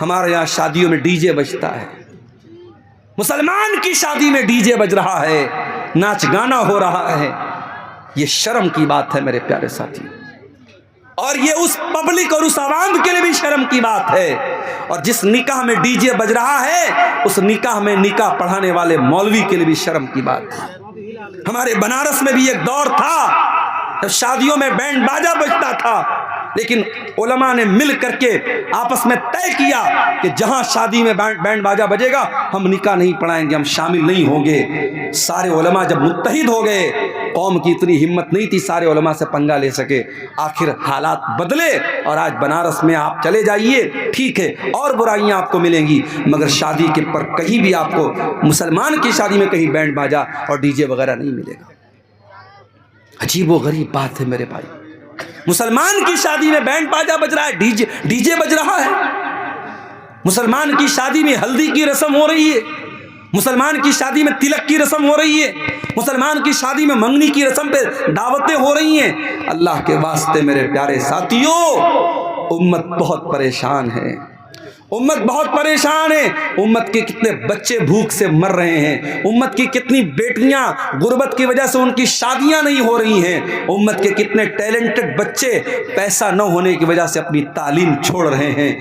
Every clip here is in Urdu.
ہمارے یہاں شادیوں میں ڈی جے بجتا ہے، مسلمان کی شادی میں ڈی جے بج رہا ہے، ناچ گانا ہو رہا ہے، یہ شرم کی بات ہے میرے پیارے ساتھی، اور یہ اس پبلک اور اس عوام کے لیے بھی شرم کی بات ہے۔ اور جس نکاح میں ڈی جے بج رہا ہے اس نکاح میں نکاح پڑھانے والے مولوی کے لیے بھی شرم کی بات ہے۔ ہمارے بنارس میں بھی ایک دور تھا جب شادیوں میں بینڈ باجا بجتا تھا، لیکن علماء نے مل کر کے آپس میں طے کیا کہ جہاں شادی میں بینڈ باجا بجے گا ہم نکاح نہیں پڑھائیں گے، ہم شامل نہیں ہوں گے۔ سارے علماء جب متحد ہو گئے، قوم کی اتنی ہمت نہیں تھی سارے علماء سے پنگا لے سکے، آخر حالات بدلے اور آج بنارس میں آپ چلے جائیے، ٹھیک ہے اور برائیاں آپ کو ملیں گی، مگر شادی کے پر کہیں بھی آپ کو مسلمان کی شادی میں کہیں بینڈ باجا اور ڈی جے وغیرہ نہیں ملے گا۔ عجیب و غریب بات ہے میرے بھائی، مسلمان کی شادی میں بینڈ باجا بج رہا ہے، ڈی جے بج رہا ہے۔ مسلمان کی شادی میں ہلدی کی رسم ہو رہی ہے، مسلمان کی شادی میں تلک کی رسم ہو رہی ہے، مسلمان کی شادی میں منگنی کی رسم پہ دعوتیں ہو رہی ہیں۔ اللہ کے واسطے میرے پیارے ساتھیوں، امت بہت پریشان ہے، امت بہت پریشان ہے۔ امت کے کتنے بچے بھوک سے مر رہے ہیں، امت کی کتنی بیٹیاں غربت کی وجہ سے ان کی شادیاں نہیں ہو رہی ہیں، امت کے کتنے ٹیلنٹڈ بچے پیسہ نہ ہونے کی وجہ سے اپنی تعلیم چھوڑ رہے ہیں۔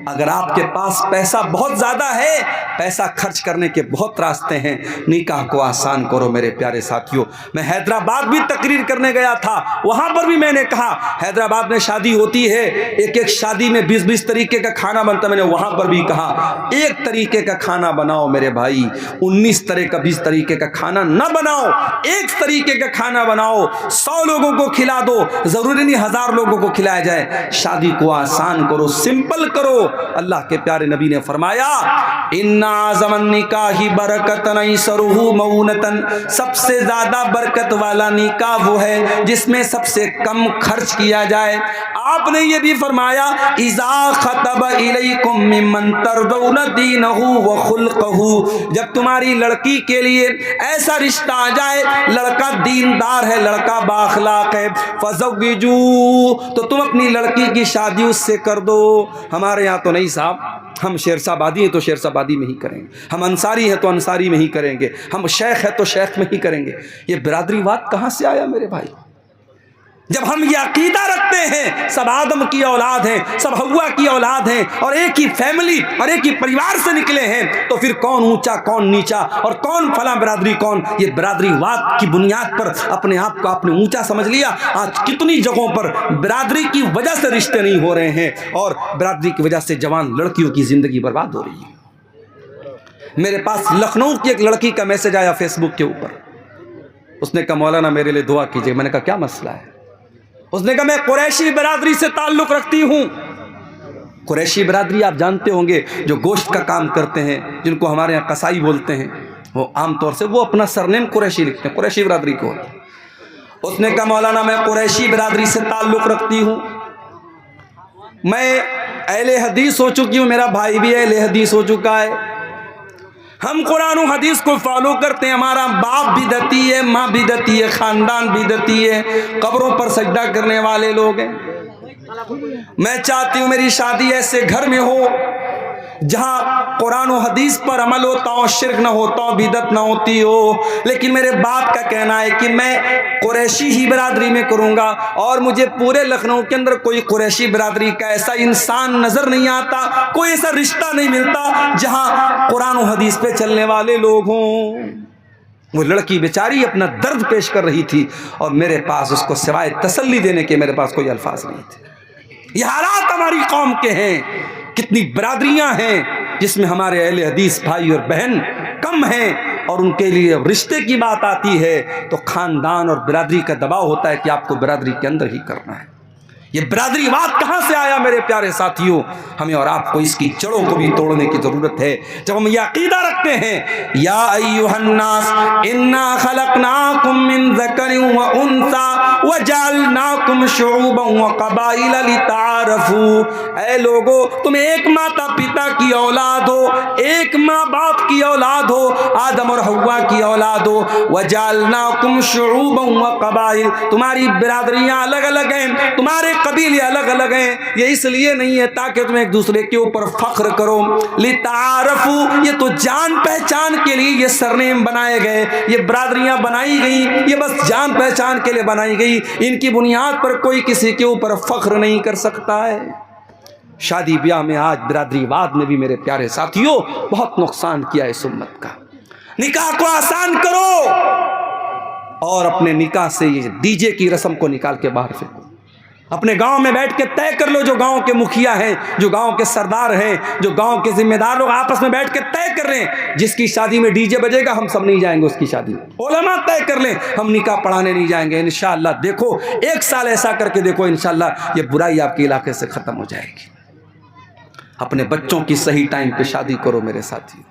اگر آپ کے پاس پیسہ بہت زیادہ ہے، پیسہ خرچ کرنے کے بہت راستے ہیں، نکاح کو آسان کرو میرے پیارے ساتھیوں۔ میں حیدرآباد بھی تقریر کرنے گیا تھا، وہاں پر بھی میں نے کہا حیدرآباد میں شادی ہوتی ہے، ایک شادی میں 20 طریقے کا کھانا بنتا، میں نے وہاں پر بھی کہا ایک طریقے کا کھانا بناؤ میرے بھائی، 19 طرح کا 20 طریقے کا کھانا نہ بناؤ، ایک طریقے کا کھانا بناؤ، 100 لوگوں کو کھلا دو، ضروری نہیں 1000 لوگوں کو کھلایا جائے۔ شادی کو آسان کرو، سمپل کرو۔ اللہ کے پیارے نبی نے فرمایا ان اعظم النکاح برکتن ایسرہ مؤونتن، سب سے زیادہ برکت والا نکاح وہ ہے جس میں سب سے کم خرچ کیا جائے۔ آپ نے یہ بھی فرمایا اذا خطب الیکم ممن ترضون دینہ وخلقہ، جب تمہاری لڑکی کے لیے ایسا رشتہ آ جائے، لڑکا دیندار ہے، لڑکا بااخلاق ہے، فزوجوہ، تو تم اپنی لڑکی کی شادی اس سے کر دو۔ ہمارے یہاں تو نہیں صاحب، ہم شیرشاہ آبادی ہیں تو شیرشاہ آبادی میں ہی کریں گے، ہم انصاری ہیں تو انصاری میں ہی کریں گے، ہم شیخ ہیں تو شیخ میں ہی کریں گے۔ یہ برادری واد کہاں سے آیا میرے بھائی؟ جب ہم یہ عقیدہ رکھتے ہیں سب آدم کی اولاد ہیں، سب حوا کی اولاد ہیں، اور ایک ہی فیملی اور ایک ہی پریوار سے نکلے ہیں، تو پھر کون اونچا کون نیچا اور کون فلاں برادری کون؟ یہ برادری واد کی بنیاد پر اپنے آپ کو آپ نے اونچا سمجھ لیا۔ آج کتنی جگہوں پر برادری کی وجہ سے رشتے نہیں ہو رہے ہیں اور برادری کی وجہ سے جوان لڑکیوں کی زندگی برباد ہو رہی ہے۔ میرے پاس لکھنؤ کی ایک لڑکی کا میسج آیا فیس بک کے اوپر، اس نے کہا مولانا میرے لیے دعا کیجیے۔ میں نے کہا کیا مسئلہ ہے؟ اس نے کہا میں قریشی برادری سے تعلق رکھتی ہوں۔ قریشی برادری آپ جانتے ہوں گے، جو گوشت کا کام کرتے ہیں، جن کو ہمارے یہاں قصائی بولتے ہیں، وہ عام طور سے وہ اپنا سرنیم قریشی لکھتے ہیں، قریشی برادری کو۔ اس نے کہا مولانا میں قریشی برادری سے تعلق رکھتی ہوں، میں اہل حدیث ہو چکی ہوں، میرا بھائی بھی اہل حدیث ہو چکا ہے، ہم قرآن و حدیث کو فالو کرتے ہیں، ہمارا باپ بدعتی ہے، ماں بدعتی ہے، خاندان بدعتی ہے، قبروں پر سجدہ کرنے والے لوگ ہیں۔ میں چاہتی ہوں میری شادی ایسے گھر میں ہو جہاں قرآن و حدیث پر عمل ہوتا ہو، شرک نہ ہوتا ہو، بدعت نہ ہوتی ہو، لیکن میرے باپ کا کہنا ہے کہ میں قریشی ہی برادری میں کروں گا، اور مجھے پورے لکھنؤ کے اندر کوئی قریشی برادری کا ایسا انسان نظر نہیں آتا، کوئی ایسا رشتہ نہیں ملتا جہاں قرآن و حدیث پہ چلنے والے لوگ ہوں۔ وہ لڑکی بیچاری اپنا درد پیش کر رہی تھی اور میرے پاس اس کو سوائے تسلی دینے کے میرے پاس کوئی الفاظ نہیں تھے۔ یہ حالات ہماری قوم کے ہیں، کتنی برادریاں ہیں جس میں ہمارے اہل حدیث بھائی اور بہن کم ہیں، اور ان کے لیے رشتے کی بات آتی ہے تو خاندان اور برادری کا دباؤ ہوتا ہے کہ آپ کو برادری کے اندر ہی کرنا ہے۔ یہ برادری واد کہاں سے آیا میرے پیارے ساتھیوں؟ ہمیں اور آپ کو اس کی جڑوں کو بھی توڑنے کی ضرورت ہے۔ جب ہم یہ عقیدہ رکھتے ہیں یا ایھا الناس انا خلقناکم من ذکر و انثی وجعلناکم شعوبا وقبائل لتعارفوا، اے لوگو تم ایک ماتا پتا کی اولاد ہو، ایک ماں باپ کی اولاد ہو، آدم اور حوا کی اولاد ہو، وجعلناکم شعوبا وقبائل، تمہاری برادریاں الگ الگ ہیں، تمہارے قبیلے الگ الگ ہیں، یہ اس لیے نہیں ہے تاکہ تم ایک دوسرے کے اوپر فخر کرو، لتعارفوا، یہ تو جان پہچان کے لیے یہ سرنیم بنائے گئے، یہ برادریاں بنائی گئیں، یہ بس جان پہچان کے لیے بنائی گئی، ان کی بنیاد پر کوئی کسی کے اوپر فخر نہیں کر سکتا ہے۔ شادی بیاہ میں آج برادری واد نے بھی میرے پیارے ساتھیوں بہت نقصان کیا اس امت کا۔ نکاح کو آسان کرو اور اپنے نکاح سے یہ ڈی جے کی رسم کو نکال کے باہر پھینکو۔ اپنے گاؤں میں بیٹھ کے طے کر لو، جو گاؤں کے مکھیا ہیں، جو گاؤں کے سردار ہیں، جو گاؤں کے ذمہ دار لوگ آپس میں بیٹھ کے طے کر رہے ہیں جس کی شادی میں ڈی جے بجے گا ہم سب نہیں جائیں گے اس کی شادی میں۔ علماء طے کر لیں ہم نکاح پڑھانے نہیں جائیں گے انشاءاللہ۔ دیکھو 1 سال ایسا کر کے دیکھو، انشاءاللہ یہ برائی آپ کے علاقے سے ختم ہو جائے گی۔ اپنے بچوں کی صحیح ٹائم پہ شادی کرو میرے ساتھی۔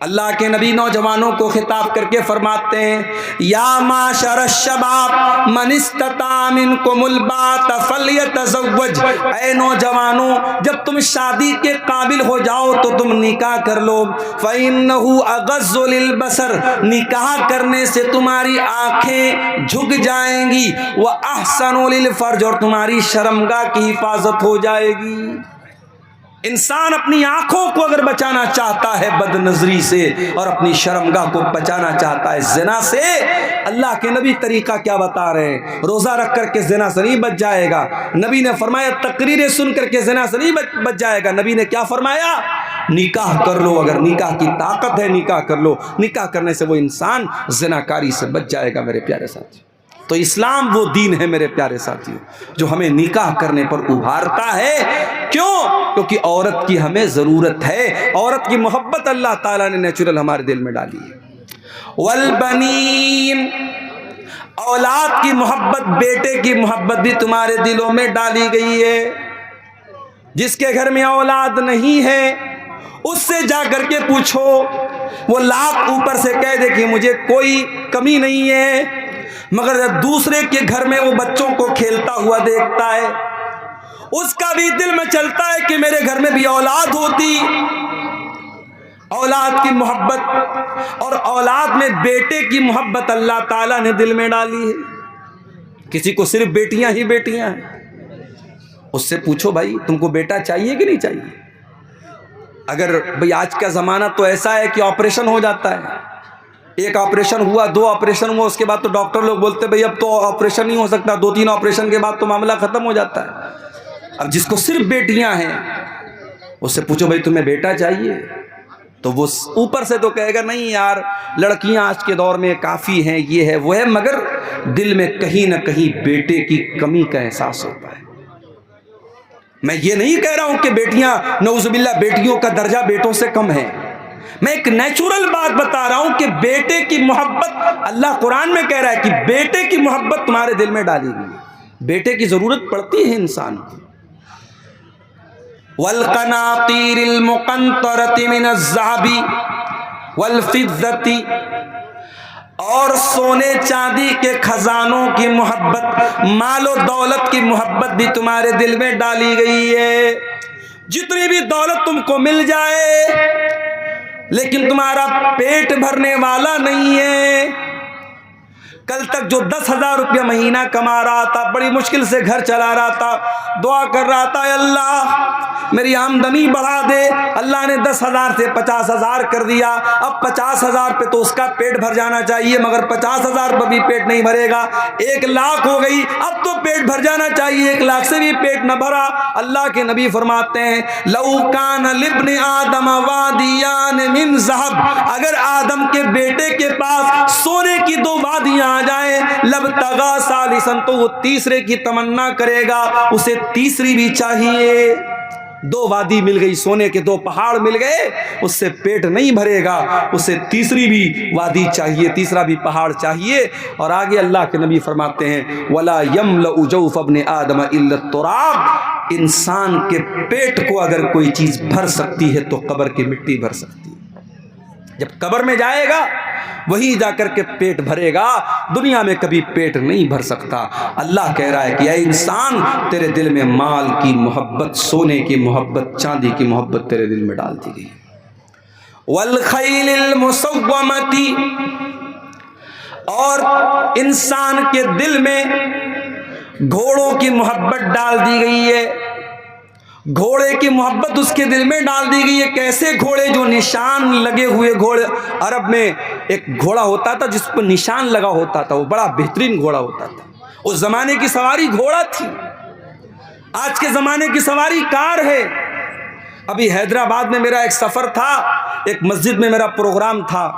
اللہ کے نبی نوجوانوں کو خطاب کر کے فرماتے ہیں، یا معاشر الشباب من استطاع منکم الباءۃ فلیتزوج، اے نوجوانوں جب تم شادی کے قابل ہو جاؤ تو تم نکاح کر لو، فإنہ اغض للبصر، نکاح کرنے سے تمہاری آنکھیں جھک جائیں گی، وأحسن للفرج، اور تمہاری شرمگاہ کی حفاظت ہو جائے گی۔ انسان اپنی آنکھوں کو اگر بچانا چاہتا ہے بد نظری سے اور اپنی شرمگاہ کو بچانا چاہتا ہے زنا سے، اللہ کے نبی طریقہ کیا بتا رہے ہیں؟ روزہ رکھ کر کے زنا سے نہیں بچ جائے گا، نبی نے فرمایا تقریریں سن کر کے زنا سے نہیں بچ جائے گا، نبی نے کیا فرمایا؟ نکاح کر لو، اگر نکاح کی طاقت ہے نکاح کر لو، نکاح کرنے سے وہ انسان زناکاری سے بچ جائے گا میرے پیارے ساتھی۔ تو اسلام وہ دین ہے میرے پیارے ساتھیوں جو ہمیں نکاح کرنے پر ابھارتا ہے۔ کیوں؟ کیونکہ عورت کی ہمیں ضرورت ہے، عورت کی محبت اللہ تعالیٰ نے نیچرل ہمارے دل میں ڈالی ہے۔ والبنین، اولاد کی محبت، بیٹے کی محبت بھی تمہارے دلوں میں ڈالی گئی ہے۔ جس کے گھر میں اولاد نہیں ہے اس سے جا کر کے پوچھو، وہ لاکھ اوپر سے کہہ دے کہ مجھے کوئی کمی نہیں ہے، مگر جب دوسرے کے گھر میں وہ بچوں کو کھیلتا ہوا دیکھتا ہے اس کا بھی دل میں چلتا ہے کہ میرے گھر میں بھی اولاد ہوتی۔ اولاد کی محبت اور اولاد میں بیٹے کی محبت اللہ تعالیٰ نے دل میں ڈالی ہے۔ کسی کو صرف بیٹیاں ہی بیٹیاں ہیں، اس سے پوچھو بھائی تم کو بیٹا چاہیے کہ نہیں چاہیے؟ اگر بھائی آج کا زمانہ تو ایسا ہے کہ آپریشن ہو جاتا ہے، ایک آپریشن ہوا، 2 آپریشن ہوا، اس کے بعد تو ڈاکٹر لوگ بولتے بھائی اب تو آپریشن نہیں ہو سکتا، 2-3 آپریشن کے بعد تو معاملہ ختم ہو جاتا ہے۔ اب جس کو صرف بیٹیاں ہیں اس سے پوچھو بھائی تمہیں بیٹا چاہیے، تو وہ اوپر سے تو کہے گا نہیں یار لڑکیاں آج کے دور میں کافی ہیں، یہ ہے وہ ہے، مگر دل میں کہیں نہ کہیں بیٹے کی کمی کا احساس ہوتا ہے۔ میں یہ نہیں کہہ رہا ہوں کہ بیٹیاں نعوذ باللہ بیٹیوں کا درجہ بیٹوں سے کم ہے، میں ایک نیچرل بات بتا رہا ہوں کہ بیٹے کی محبت اللہ قرآن میں کہہ رہا ہے کہ بیٹے کی محبت تمہارے دل میں ڈالی گئی، بیٹے کی ضرورت پڑتی ہے انسان کو۔ والقناطیر المقنطرۃ من الذھب والفضۃ، اور سونے چاندی کے خزانوں کی محبت، مال و دولت کی محبت بھی تمہارے دل میں ڈالی گئی ہے۔ جتنی بھی دولت تم کو مل جائے لیکن تمہارا پیٹ بھرنے والا نہیں ہے، کل تک جو 10,000 روپیہ مہینہ کما رہا تھا، بڑی مشکل سے گھر چلا رہا تھا، دعا کر رہا تھا اے اللہ میری آمدنی بڑھا دے، اللہ نے 10,000 سے 50,000 کر دیا، اب 50,000 پہ تو اس کا پیٹ بھر جانا چاہیے، مگر 50,000 پہ بھی پیٹ نہیں بھرے گا، 1,00,000 ہو گئی اب تو پیٹ بھر جانا چاہیے، 1,00,000 سے بھی پیٹ نہ بھرا۔ اللہ کے نبی فرماتے ہیں لو کان لابن آدم وادیان من ذہب، اگر آدم کے بیٹے کے پاس سونے کی 2 وادیاں آ جائیں، لبتغا ثالثا، تو وہ تیسرے کی تمنا کرے گا، اسے تیسری بھی چاہیے۔ 2 وادی مل گئی، سونے کے 2 پہاڑ مل گئے، اس سے پیٹ نہیں بھرے گا، اسے تیسری بھی وادی چاہیے، تیسرا بھی پہاڑ چاہیے۔ اور آگے اللہ کے نبی فرماتے ہیں ولا يملأ جوف ابن آدم الا التراب، انسان کے پیٹ کو اگر کوئی چیز بھر سکتی ہے تو قبر کی مٹی بھر سکتی ہے۔ جب قبر میں جائے گا وہی جا کر کے پیٹ بھرے گا، دنیا میں کبھی پیٹ نہیں بھر سکتا۔ اللہ کہہ رہا ہے کہ اے انسان تیرے دل میں مال کی محبت، سونے کی محبت، چاندی کی محبت تیرے دل میں ڈال دی گئی۔ والخیل المسومۃ، اور انسان کے دل میں گھوڑوں کی محبت ڈال دی گئی ہے، گھوڑے کی محبت اس کے دل میں ڈال دی گئی ہے۔ کیسے گھوڑے؟ جو نشان لگے ہوئے گھوڑے۔ عرب میں ایک گھوڑا ہوتا تھا جس پر نشان لگا ہوتا تھا، وہ بڑا بہترین گھوڑا ہوتا تھا۔ اس زمانے کی سواری گھوڑا تھی، آج کے زمانے کی سواری کار ہے۔ ابھی حیدرآباد میں میرا ایک سفر تھا، ایک مسجد میں میرا پروگرام تھا۔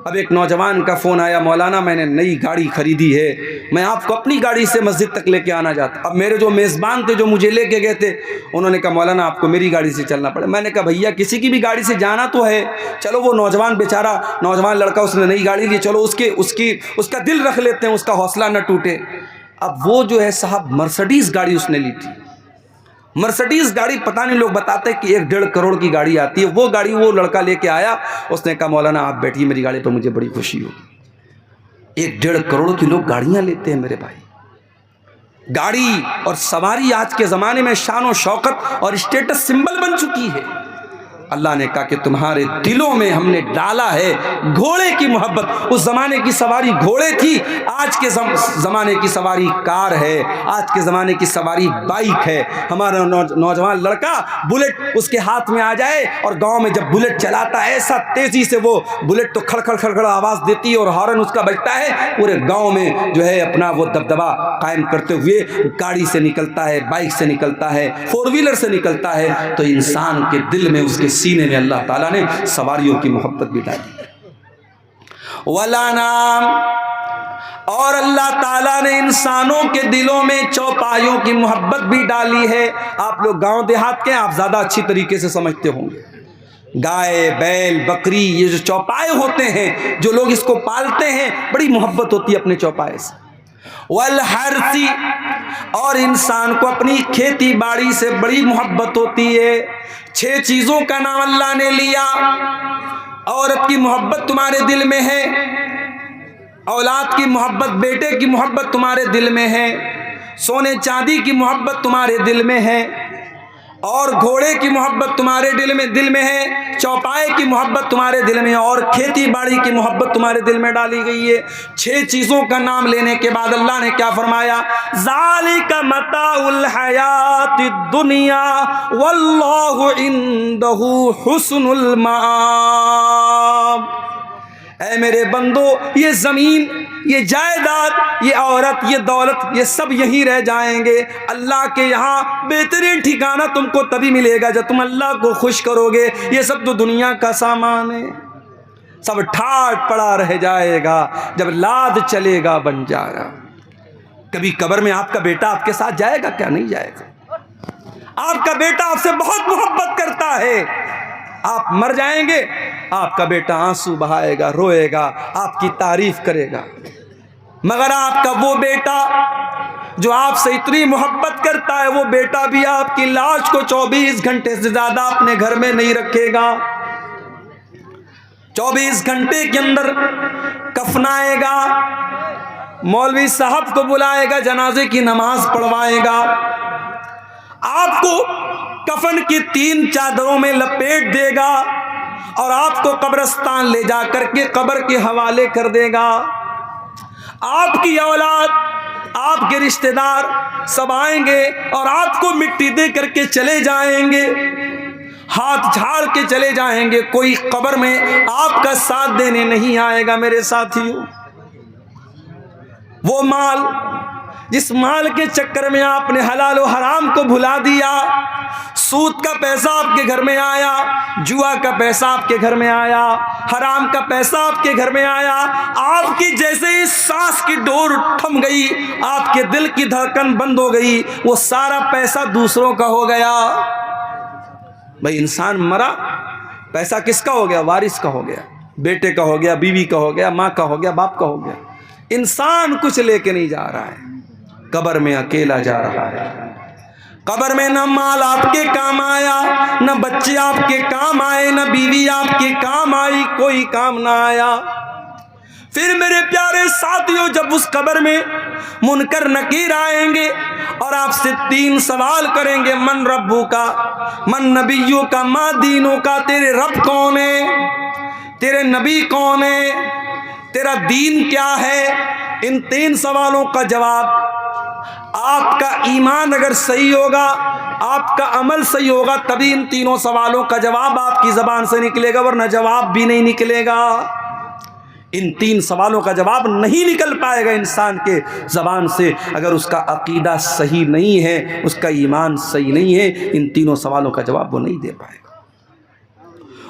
اب ایک نوجوان کا فون آیا، مولانا میں نے نئی گاڑی خریدی ہے، میں آپ کو اپنی گاڑی سے مسجد تک لے کے آنا چاہتا۔ اب میرے جو میزبان تھے جو مجھے لے کے گئے تھے، انہوں نے کہا مولانا آپ کو میری گاڑی سے چلنا پڑے۔ میں نے کہا بھیا کسی کی بھی گاڑی سے جانا تو ہے، چلو وہ نوجوان بیچارہ نوجوان لڑکا اس نے نئی گاڑی لی، چلو اس کا دل رکھ لیتے ہیں، اس کا حوصلہ نہ ٹوٹے۔ اب وہ جو ہے صاحب مرسڈیز گاڑی اس نے لی تھی۔ مرسڈیز گاڑی پتہ نہیں، لوگ بتاتے کہ 1.5 کروڑ کی گاڑی آتی ہے۔ وہ گاڑی وہ لڑکا لے کے آیا، اس نے کہا مولانا آپ بیٹھیے میری گاڑی پر، مجھے بڑی خوشی ہوگی۔ 1.5 کروڑ کی لوگ گاڑیاں لیتے ہیں میرے بھائی۔ گاڑی اور سواری آج کے زمانے میں شان و شوکت اور اسٹیٹس سمبل بن چکی ہے۔ اللہ نے کہا کہ تمہارے دلوں میں ہم نے ڈالا ہے گھوڑے کی محبت۔ اس زمانے کی سواری گھوڑے تھی، آج کے زمانے کی سواری کار ہے، آج کے زمانے کی سواری بائک ہے۔ ہمارا نوجوان لڑکا بلٹ اس کے ہاتھ میں آ جائے اور گاؤں میں جب بلٹ چلاتا ہے ایسا تیزی سے، وہ بلٹ تو کھڑ کھڑ کھڑ کھڑ آواز دیتی ہے اور ہارن اس کا بجتا ہے، پورے گاؤں میں جو ہے اپنا وہ دبدبا قائم کرتے ہوئے گاڑی سے نکلتا ہے، بائک سے نکلتا ہے، 4 ویلر سے نکلتا ہے۔ تو انسان کے دل میں، اس کے سینے میں اللہ تعالیٰ نے سواریوں کی محبت بھی ڈالی۔ وَلَنَامْ، اور اللہ تعالیٰ نے انسانوں کے دلوں میں چوپایوں کی محبت بھی ڈالی ہے۔ آپ لوگ گاؤں دیہات کے، آپ زیادہ اچھی طریقے سے سمجھتے ہوں گے۔ گائے، بیل، بکری، یہ جو چوپائے ہوتے ہیں، جو لوگ اس کو پالتے ہیں، بڑی محبت ہوتی ہے اپنے چوپائے سے۔ والحرث، اور انسان کو اپنی کھیتی باڑی سے بڑی محبت ہوتی ہے۔ 6 چیزوں کا نام اللہ نے لیا۔ عورت کی محبت تمہارے دل میں ہے، اولاد کی محبت، بیٹے کی محبت تمہارے دل میں ہے، سونے چاندی کی محبت تمہارے دل میں ہے، اور گھوڑے کی محبت تمہارے دل میں ہے، چوپائے کی محبت تمہارے دل میں ہے، اور کھیتی باڑی کی محبت تمہارے دل میں ڈالی گئی ہے۔ 6 چیزوں کا نام لینے کے بعد اللہ نے کیا فرمایا؟ ذالک متاع الحیات الدنیا واللہ عندہ حسن المآب۔ اے میرے بندو، یہ زمین، یہ جائیداد، یہ عورت، یہ دولت، یہ سب یہیں رہ جائیں گے۔ اللہ کے یہاں بہترین ٹھکانہ تم کو تبھی ملے گا جب تم اللہ کو خوش کرو گے۔ یہ سب تو دنیا کا سامان ہے، سب ٹھاٹ پڑا رہ جائے گا، جب لاد چلے گا بنجارا۔ کبھی قبر میں آپ کا بیٹا آپ کے ساتھ جائے گا کیا؟ نہیں جائے گا۔ آپ کا بیٹا آپ سے بہت محبت کرتا ہے، آپ مر جائیں گے، آپ کا بیٹا آنسو بہائے گا، روئے گا، آپ کی تعریف کرے گا، مگر آپ کا وہ بیٹا جو آپ سے اتنی محبت کرتا ہے، وہ بیٹا بھی آپ کی لاش کو 24 گھنٹے سے زیادہ اپنے گھر میں نہیں رکھے گا۔ 24 گھنٹے کے اندر کفنائے گا، مولوی صاحب کو بلائے گا، جنازے کی نماز پڑھوائے گا، آپ کو کفن کی 3 چادروں میں لپیٹ دے گا اور آپ کو قبرستان لے جا کر کے قبر کے حوالے کر دے گا۔ آپ کی اولاد، آپ کے رشتہ دار سب آئیں گے اور آپ کو مٹی دے کر کے چلے جائیں گے، ہاتھ جھاڑ کے چلے جائیں گے، کوئی قبر میں آپ کا ساتھ دینے نہیں آئے گا۔ میرے ساتھیوں، وہ مال جس مال کے چکر میں آپ نے حلال و حرام کو بھلا دیا، سود کا پیسہ آپ کے گھر میں آیا، جوا کا پیسہ آپ کے گھر میں آیا، حرام کا پیسہ آپ کے گھر میں آیا، آپ کی جیسے ہی سانس کی ڈور تھم گئی، آپ کے دل کی دھڑکن بند ہو گئی، وہ سارا پیسہ دوسروں کا ہو گیا۔ بھائی انسان مرا، پیسہ کس کا ہو گیا؟ وارث کا ہو گیا، بیٹے کا ہو گیا، بیوی کا ہو گیا، ماں کا ہو گیا، باپ کا ہو گیا۔ انسان کچھ لے کے نہیں جا رہا ہے، قبر میں اکیلا جا رہا ہے۔ قبر میں نہ مال آپ کے کام آیا، نہ بچے آپ کے کام آئے، نہ بیوی آپ کے کام آئی، کوئی کام نہ آیا۔ پھر میرے پیارے ساتھیوں، جب اس قبر میں منکر نکیر آئیں گے اور آپ سے 3 سوال کریں گے، من ربو کا، من نبیوں کا، ما دینوں کا، تیرے رب کون ہے، تیرے نبی کون ہے، تیرا دین کیا ہے؟ ان 3 سوالوں کا جواب آپ کا ایمان اگر صحیح ہوگا، آپ کا عمل صحیح ہوگا، تبھی ان تینوں سوالوں کا جواب آپ کی زبان سے نکلے گا، ورنہ جواب بھی نہیں نکلے گا۔ ان تین سوالوں کا جواب نہیں نکل پائے گا انسان کے زبان سے اگر اس کا عقیدہ صحیح نہیں ہے، اس کا ایمان صحیح نہیں ہے، ان تینوں سوالوں کا جواب وہ نہیں دے پائے گا۔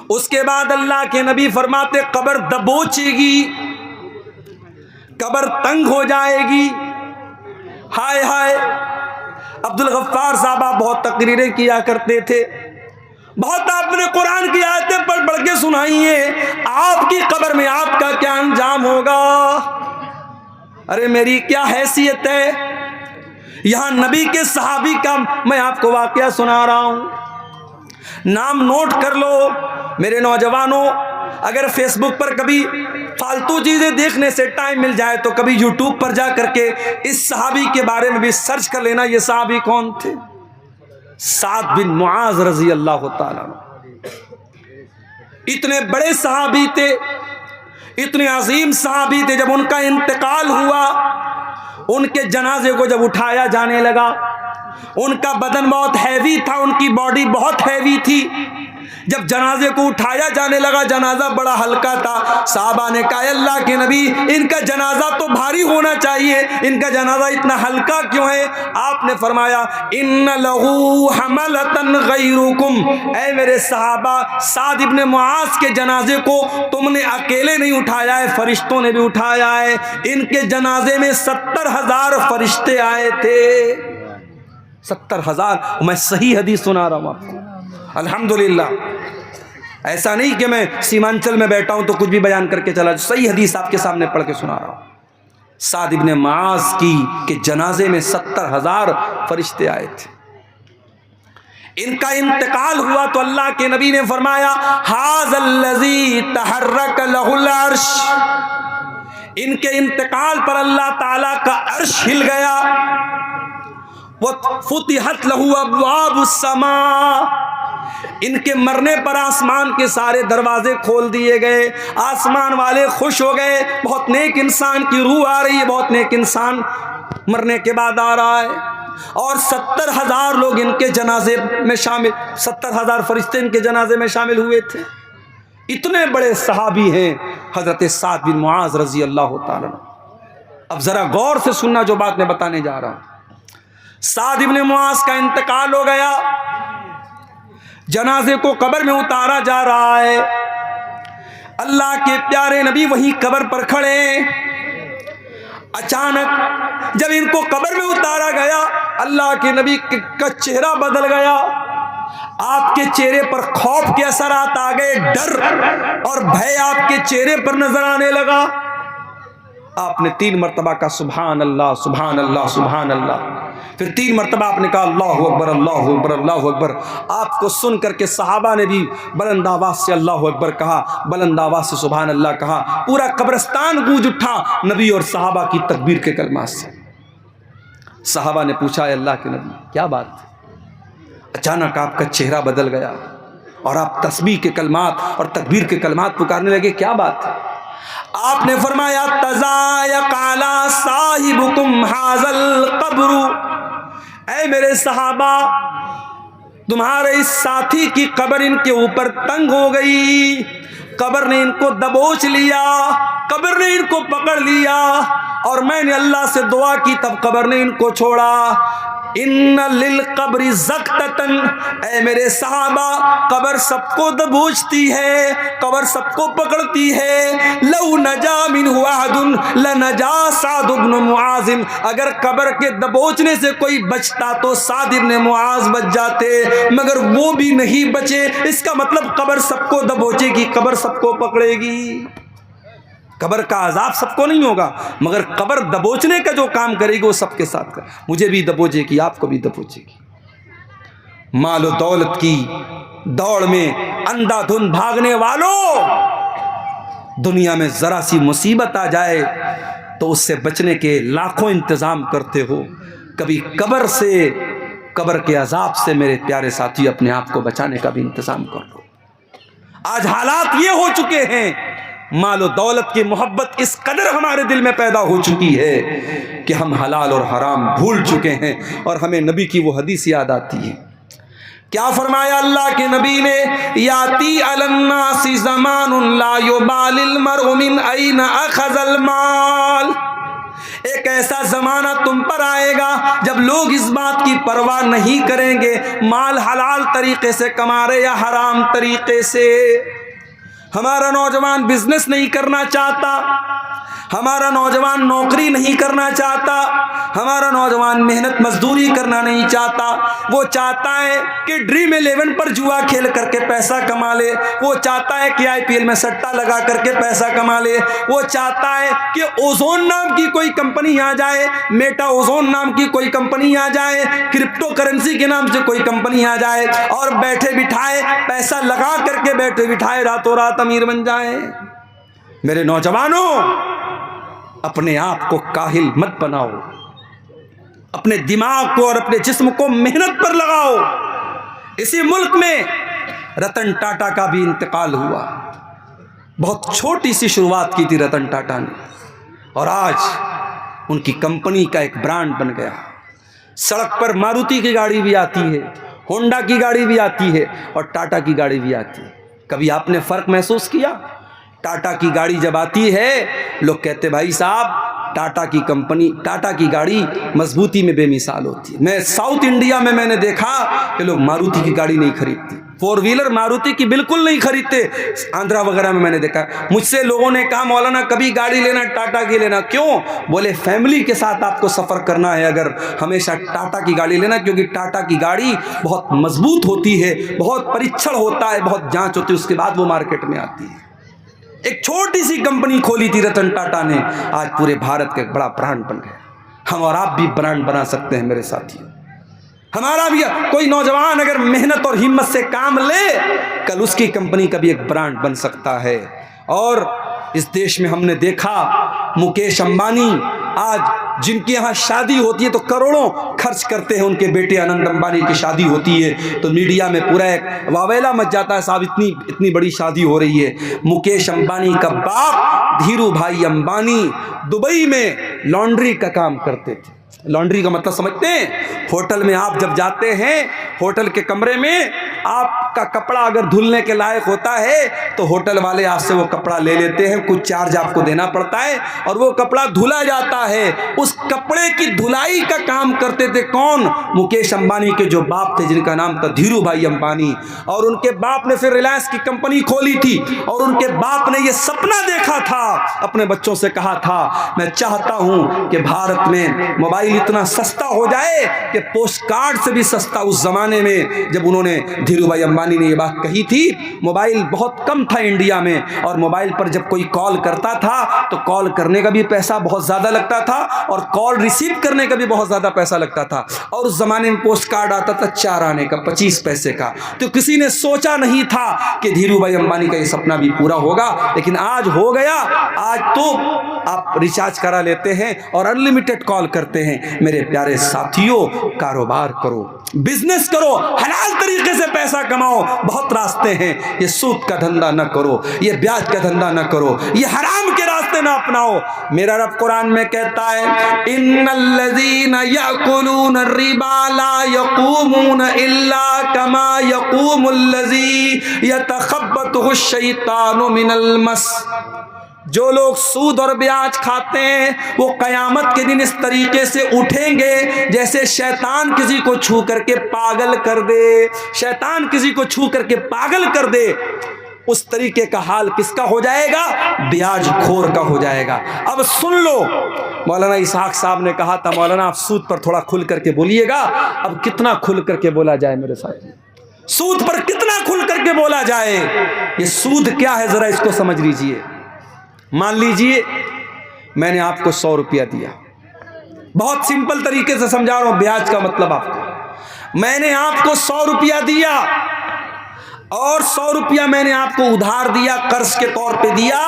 اس کے بعد اللہ کے نبی فرماتے قبر دبوچے گی، قبر تنگ ہو جائے گی۔ ہائے ہائے، عبد الغفار صاحب آپ بہت تقریریں کیا کرتے تھے، بہت آپ نے قرآن کی آیتیں پڑھ پڑھ کے سنائی ہیں، آپ کی قبر میں آپ کا کیا انجام ہوگا؟ ارے میری کیا حیثیت ہے، یہاں نبی کے صحابی کا میں آپ کو واقعہ سنا رہا ہوں، نام نوٹ کر لو میرے نوجوانوں۔ اگر فیس بک پر کبھی فالتو چیزیں دیکھنے سے ٹائم مل جائے تو کبھی یوٹیوب پر جا کر کے اس صحابی کے بارے میں بھی سرچ کر لینا، یہ صحابی کون تھے؟ سعد بن معاذ رضی اللہ تعالیٰ عنہ۔ اتنے بڑے صحابی تھے، اتنے عظیم صحابی تھے، جب ان کا انتقال ہوا، ان کے جنازے کو جب اٹھایا جانے لگا، ان کا بدن بہت ہیوی تھا، ان کی باڈی بہت ہیوی تھی، جب جنازے کو اٹھایا جانے لگا جنازہ بڑا ہلکا تھا، صحابہ نے کہا اللہ کے نبی ان کا جنازہ تو بھاری ہونا چاہیے، ان کا جنازہ اتنا ہلکا کیوں ہے؟ آپ نے فرمایا ان لہو حملتن غیرکم، اے میرے صحابہ سعد ابن معاذ کے جنازے کو تم نے اکیلے نہیں اٹھایا ہے، فرشتوں نے بھی اٹھایا ہے۔ ان کے جنازے میں 70,000 فرشتے آئے تھے، 70,000۔ میں صحیح حدیث سنا رہا ہوں آپ کو، الحمدللہ۔ ایسا نہیں کہ میں سیمانچل میں بیٹھا ہوں تو کچھ بھی بیان کر کے چلا، صحیح حدیث آپ کے سامنے پڑھ کے سنا رہا ہوں۔ سعد ابن معاذ کی کے جنازے میں 70,000 فرشتے آئے تھے۔ ان کا انتقال ہوا تو اللہ کے نبی نے فرمایا ھذا الذی تحرک لہ العرش، ان کے انتقال پر اللہ تعالیٰ کا عرش ہل گیا، وفتحت لہ ابواب السماء، ان کے مرنے پر آسمان کے سارے دروازے کھول دیے گئے، آسمان والے خوش ہو گئے، بہت نیک انسان کی روح آ رہی ہے، بہت نیک انسان مرنے کے بعد آ رہا ہے۔ اور 70,000 لوگ ان کے جنازے میں شامل، 70,000 فرشتے ان کے جنازے میں شامل ہوئے تھے۔ اتنے بڑے صحابی ہیں حضرت سعد بن معاذ رضی اللہ تعالیٰ عنہ۔ اب ذرا غور سے سننا جو بات میں بتانے جا رہا ہوں۔ سعد ابن معاذ کا انتقال ہو گیا، جنازے کو قبر میں اتارا جا رہا ہے، اللہ کے پیارے نبی وہیں قبر پر کھڑے، اچانک جب ان کو قبر میں اتارا گیا اللہ کے نبی کا چہرہ بدل گیا، آپ کے چہرے پر خوف کے اثرات آ گئے، ڈر اور بھے آپ کے چہرے پر نظر آنے لگا۔ آپ نے 3 مرتبہ کہا سبحان اللہ سبحان اللہ سبحان اللہ، پھر 3 مرتبہ آپ نے کہا اللہ اکبر اللہ اکبر اللہ اکبر۔ آپ کو سن کر کے صحابہ نے بھی بلند آواز سے اللہ اکبر کہا، بلند آواز سے سبحان اللہ کہا، پورا قبرستان گونج اٹھا نبی اور صحابہ کی تکبیر کے کلمات سے۔ صحابہ نے پوچھا اے اللہ کے نبی کیا بات؟ اچانک آپ کا چہرہ بدل گیا اور آپ تسبیح کے کلمات اور تکبیر کے کلمات پکارنے لگے، کیا بات ہے؟ آپ نے فرمایا تضایق علی صاحبکم ھذا القبر، اے میرے صحابہ تمہارے اس ساتھی کی قبر ان کے اوپر تنگ ہو گئی، قبر نے ان کو دبوچ لیا، قبر نے ان کو پکڑ لیا، اور میں نے اللہ سے دعا کی تب قبر نے ان کو چھوڑا۔ ان للقبر زقتتن، اے میرے صحابہ قبر سب کو دبوچتی ہے، قبر سب کو پکڑتی ہے، لو نجا منہ احد لنجا سعد بن معاذ، اگر قبر کے دبوچنے سے کوئی بچتا تو سعد بن معاذ بچ جاتے، مگر وہ بھی نہیں بچے۔ اس کا مطلب قبر سب کو دبوچے گی، قبر سب کو پکڑے گی، قبر کا عذاب سب کو نہیں ہوگا، مگر قبر دبوچنے کا جو کام کرے گی وہ سب کے ساتھ کرے، مجھے بھی دبوچے گی، آپ کو بھی دبوچے گی۔ مال و دولت کی دوڑ میں اندھا دھند بھاگنے والوں، دنیا میں ذرا سی مصیبت آ جائے تو اس سے بچنے کے لاکھوں انتظام کرتے ہو، کبھی قبر سے، قبر کے عذاب سے میرے پیارے ساتھی اپنے آپ کو بچانے کا بھی انتظام کر لو۔ آج حالات یہ ہو چکے ہیں مال و دولت کی محبت اس قدر ہمارے دل میں پیدا ہو چکی ہے کہ ہم حلال اور حرام بھول چکے ہیں، اور ہمیں نبی کی وہ حدیث یاد آتی ہے۔ کیا فرمایا اللہ کے نبی نے؟ یاتی علی الناس زمان لا یبالی المرء من این اخذ المال، ایک ایسا زمانہ تم پر آئے گا جب لوگ اس بات کی پرواہ نہیں کریں گے مال حلال طریقے سے کما رہے یا حرام طریقے سے۔ ہمارا نوجوان بزنس نہیں کرنا چاہتا، ہمارا نوجوان نوکری نہیں کرنا چاہتا، ہمارا نوجوان محنت مزدوری کرنا نہیں چاہتا، وہ چاہتا ہے کہ ڈریم 11 پر جوا کھیل کر کے پیسہ کما لے، وہ چاہتا ہے کہ IPL میں سٹا لگا کر کے پیسہ کما لے، وہ چاہتا ہے کہ اوزون نام کی کوئی کمپنی آ جائے، میٹا اوزون نام کی کوئی کمپنی آ جائے، کرپٹو کرنسی کے نام سے کوئی کمپنی آ جائے، اور بیٹھے بٹھائے پیسہ لگا کر کے بیٹھے بٹھائے راتوں رات امیر بن جائے۔ میرے نوجوانوں، اپنے آپ کو کاہل مت بناؤ، اپنے دماغ کو اور اپنے جسم کو محنت پر لگاؤ۔ اسی ملک میں رتن ٹاٹا کا بھی انتقال ہوا، بہت چھوٹی سی شروعات کی تھی رتن ٹاٹا نے، اور آج ان کی کمپنی کا ایک برانڈ بن گیا۔ سڑک پر ماروتی کی گاڑی بھی آتی ہے، ہونڈا کی گاڑی بھی آتی ہے، اور ٹاٹا کی گاڑی بھی آتی ہے۔ کبھی آپ نے فرق محسوس کیا؟ ٹاٹا کی گاڑی جب آتی ہے لوگ کہتے بھائی صاحب ٹاٹا کی کمپنی، ٹاٹا کی گاڑی مضبوطی میں بے مثال ہوتی ہے۔ میں ساؤتھ انڈیا میں نے دیکھا کہ لوگ ماروتی کی گاڑی نہیں خریدتے، 4 ویلر ماروتی کی بالکل نہیں خریدتے۔ آندھرا وغیرہ میں نے دیکھا، مجھ سے لوگوں نے کہا مولانا کبھی گاڑی لینا ٹاٹا کی لینا، کیوں؟ بولے فیملی کے ساتھ آپ کو سفر کرنا ہے اگر ہمیشہ ٹاٹا کی گاڑی لینا، کیونکہ ٹاٹا کی گاڑی بہت مضبوط ہوتی ہے، بہت پریچھڑ ہوتا ہے، بہت جانچ ہوتی ہے، اس کے بعد وہ مارکیٹ میں آتی ہے۔ ایک چھوٹی سی کمپنی کھولی تھی رتن ٹاٹا نے، آج پورے بھارت کا ایک بڑا برانڈ بن گیا۔ ہم اور آپ بھی برانڈ بنا سکتے ہیں میرے ساتھیوں۔ ہمارا بھی کوئی نوجوان اگر محنت اور ہمت سے کام لے، کل اس کی کمپنی کا بھی ایک برانڈ بن سکتا ہے۔ اور اس دیش میں ہم نے دیکھا مکیش امبانی، آج جن کے یہاں شادی ہوتی ہے تو کروڑوں خرچ کرتے ہیں، ان کے بیٹے آنند امبانی کی شادی ہوتی ہے تو میڈیا میں پورا ایک واویلا مچ جاتا ہے، صاحب اتنی بڑی شادی ہو رہی ہے۔ مکیش امبانی کا باپ دھیرو بھائی امبانی دبئی میں لانڈری کا کام کرتے تھے۔ لانڈری کا مطلب سمجھتے ہیں؟ ہوٹل میں آپ جب جاتے ہیں، ہوٹل کے کمرے میں آپ کا کپڑا اگر دھلنے کے لائق ہوتا ہے تو ہوٹل والے آپ سے وہ کپڑا لے لیتے ہیں، کچھ چارج آپ کو دینا پڑتا ہے اور وہ کپڑا دھلا جاتا ہے۔ اس کپڑے کی دھلائی کا کام کرتے تھے کون؟ مکیش امبانی کے جو باپ تھے جن کا نام تھا دھیرو بھائی امبانی، اور ان کے باپ نے پھر ریلائنس کی کمپنی کھولی تھی، اور ان کے باپ نے یہ سپنا دیکھا تھا، اپنے بچوں سے کہا تھا میں چاہتا ہوں کہ بھارت میں موبائل اتنا سستا ہو جائے کہ پوسٹ کارڈ سے بھی سستا۔ اس زمانے میں جب انہوں نے دھیرو بھائی امبانی نے یہ بات کہی تھی، موبائل بہت کم تھا انڈیا میں، اور موبائل پر جب کوئی کال کرتا تھا تو کال کرنے کا بھی پیسہ بہت زیادہ لگتا تھا اور کال ریسیو کرنے کا بھی بہت زیادہ پیسہ لگتا تھا، اور اس زمانے میں پوسٹ کارڈ آتا تھا 4 آنے کا، 25 پیسے کا۔ تو کسی نے سوچا نہیں تھا کہ دھیرو بھائی امبانی کا یہ سپنا بھی پورا ہوگا، لیکن آج ہو گیا۔ آج تو آپ ریچارج کرا لیتے ہیں اور انلمیٹڈ کال کرتے ہیں۔ میرے پیارے ساتھیوں، کاروبار کرو، بزنس کرو، حلال طریقے سے پیسہ کماؤ، بہت راستے ہیں۔ یہ سود کا دھندا نہ کرو، یہ بیاج کا دھندا نہ کرو، یہ حرام کے راستے نہ اپناؤ۔ میرا رب قرآن میں کہتا ہے ان الذین یأکلون الربا لا یقومون الا کما یقوم الذی یتخبطہ الشیطان من المس، جو لوگ سود اور بیاج کھاتے ہیں وہ قیامت کے دن اس طریقے سے اٹھیں گے جیسے شیطان کسی کو چھو کر کے پاگل کر دے، شیطان کسی کو چھو کر کے پاگل کر دے۔ اس طریقے کا حال کس کا ہو جائے گا؟ بیاج خور کا ہو جائے گا۔ اب سن لو، مولانا اسحاق صاحب نے کہا تھا مولانا آپ سود پر تھوڑا کھل کر کے بولیے گا۔ اب کتنا کھل کر کے بولا جائے میرے ساتھ؟ سود پر کتنا کھل کر کے بولا جائے؟ یہ سود کیا ہے ذرا اس کو سمجھ لیجئے۔ مان لیجئے میں نے آپ کو 100 روپیہ دیا، بہت سمپل طریقے سے سمجھا رہا ہوں بیاج کا مطلب آپ کو۔ میں نے آپ کو 100 روپیہ دیا اور 100 روپیہ میں نے آپ کو ادھار دیا، قرض کے طور پہ دیا،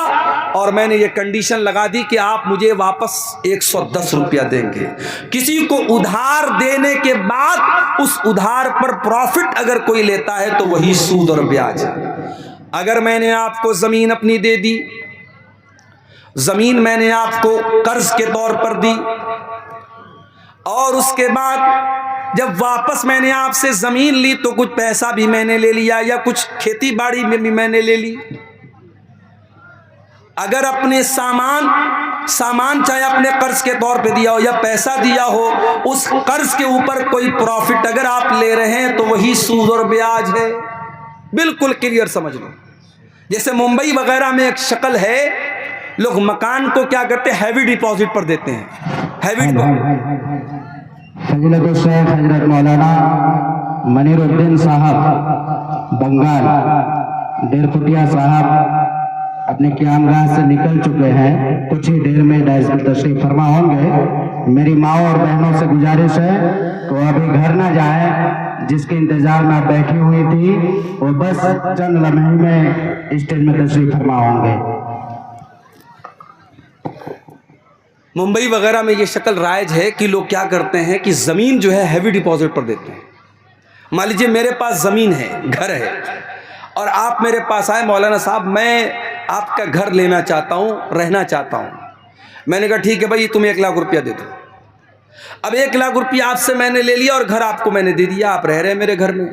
اور میں نے یہ کنڈیشن لگا دی کہ آپ مجھے واپس 110 روپیہ دیں گے۔ کسی کو ادھار دینے کے بعد اس ادھار پر پروفٹ اگر کوئی لیتا ہے تو وہی سود اور بیاج ہے۔ اگر میں نے آپ کو زمین اپنی دے دی زمین میں نے آپ کو قرض کے طور پر دی، اور اس کے بعد جب واپس میں نے آپ سے زمین لی تو کچھ پیسہ بھی میں نے لے لیا، یا کچھ کھیتی باڑی میں بھی میں نے لے لی۔ اگر اپنے سامان چاہے اپنے قرض کے طور پہ دیا ہو یا پیسہ دیا ہو، اس قرض کے اوپر کوئی پروفٹ اگر آپ لے رہے ہیں تو وہی سود اور بیاج ہے۔ بالکل کلیئر سمجھ لو۔ جیسے ممبئی وغیرہ میں ایک شکل ہے، لوگ مکان کو کیا کرتے ہیں، ہیوی ڈپازٹ پر دیتے ہیں۔ ہیوی فضیلت الشیخ حضرت مولانا منیر الدین صاحب بنگال ڈیرپٹیا صاحب اپنے قیامگاہ سے نکل چکے ہیں، کچھ ہی دیر میں ڈائز میں تشریف فرما ہوں گے۔ میری ماں اور بہنوں سے گزارش ہے کہ وہ ابھی گھر نہ جائیں، جس کے انتظار میں بیٹھی ہوئی تھی وہ بس چند لمحے میں اسٹیج میں تشریف فرما ہوں گے۔ ممبئی وغیرہ میں یہ شکل رائج ہے کہ لوگ کیا کرتے ہیں کہ زمین جو ہے ہیوی ڈپازٹ پر دیتے ہیں۔ مان لیجیے میرے پاس زمین ہے، گھر ہے، اور آپ میرے پاس آئے، مولانا صاحب میں آپ کا گھر لینا چاہتا ہوں، رہنا چاہتا ہوں۔ میں نے کہا ٹھیک ہے بھائی، تمہیں 1 لاکھ روپیہ دے دو۔ اب 1 لاکھ روپیہ آپ سے میں نے لے لیا اور گھر آپ کو میں نے دے دیا، آپ رہ رہے ہیں میرے گھر میں،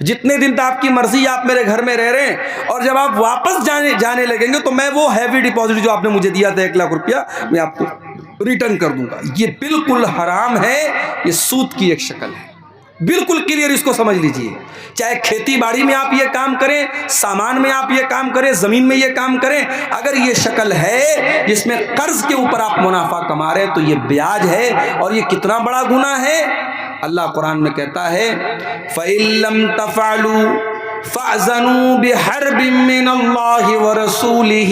جتنے دن تک آپ کی مرضی آپ میرے گھر میں رہ رہے ہیں، اور جب آپ واپس جانے لگیں گے تو میں وہ ہیوی ڈپازٹ جو آپ نے مجھے دیا تھا 1 لاکھ روپیہ، میں آپ کو ریٹرن کر دوں گا۔ یہ بالکل حرام ہے، یہ سود کی ایک شکل ہے۔ بالکل کلیئر اس کو سمجھ لیجئے۔ چاہے کھیتی باڑی میں آپ یہ کام کریں، سامان میں آپ یہ کام کریں، زمین میں یہ کام کریں، اگر یہ شکل ہے جس میں قرض کے اوپر آپ منافع کما رہے ہیں تو یہ بیاج ہے، اور یہ کتنا بڑا گناہ ہے۔ اللہ قرآن میں کہتا ہے فَإِن لَّمْ تَفْعَلُوا فَأْذَنُوا بِحَرْبٍ مِّنَ اللَّهِ وَرَسُولِهِ،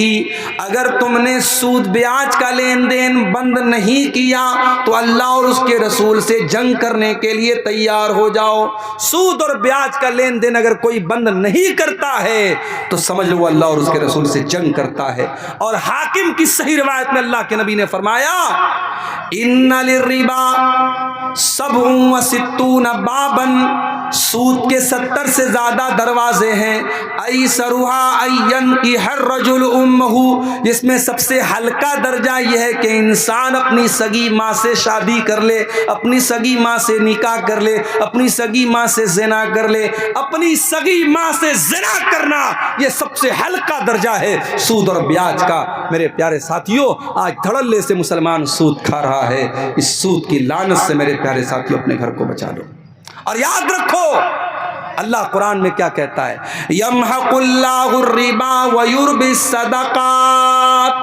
اگر تم نے سود بیاج کا لین دین بند نہیں کیا تو اللہ اور اس کے رسول سے جنگ کرنے کے لیے تیار ہو جاؤ۔ سود اور بیاج کا لین دین اگر کوئی بند نہیں کرتا ہے تو سمجھ لو اللہ اور اس کے رسول سے جنگ کرتا ہے۔ اور حاکم کی صحیح روایت میں اللہ کے نبی نے فرمایا اِنَّ لِلرِّبَا 67 بابًا، سود کے 70 سے زیادہ دروازے ہیں، ایسرها ان ينكح الرجل امه، جس میں سب سے ہلکا درجہ یہ ہے کہ انسان اپنی سگی ماں سے شادی کر لے، اپنی سگی ماں سے نکاح کر لے، اپنی سگی ماں سے زنا کر لے۔ اپنی سگی ماں سے زنا کرنا یہ سب سے ہلکا درجہ ہے سود اور بیاج کا۔ میرے پیارے ساتھیوں، آج دھڑلے سے مسلمان سود کھا رہا ہے۔ اس سود کی لعنت سے میرے پیارے ساتھیوں اپنے گھر کو بچا لو، اور یاد رکھو اللہ قرآن میں کیا کہتا ہے، یمحق اللہ الربا ویربی الصدقات،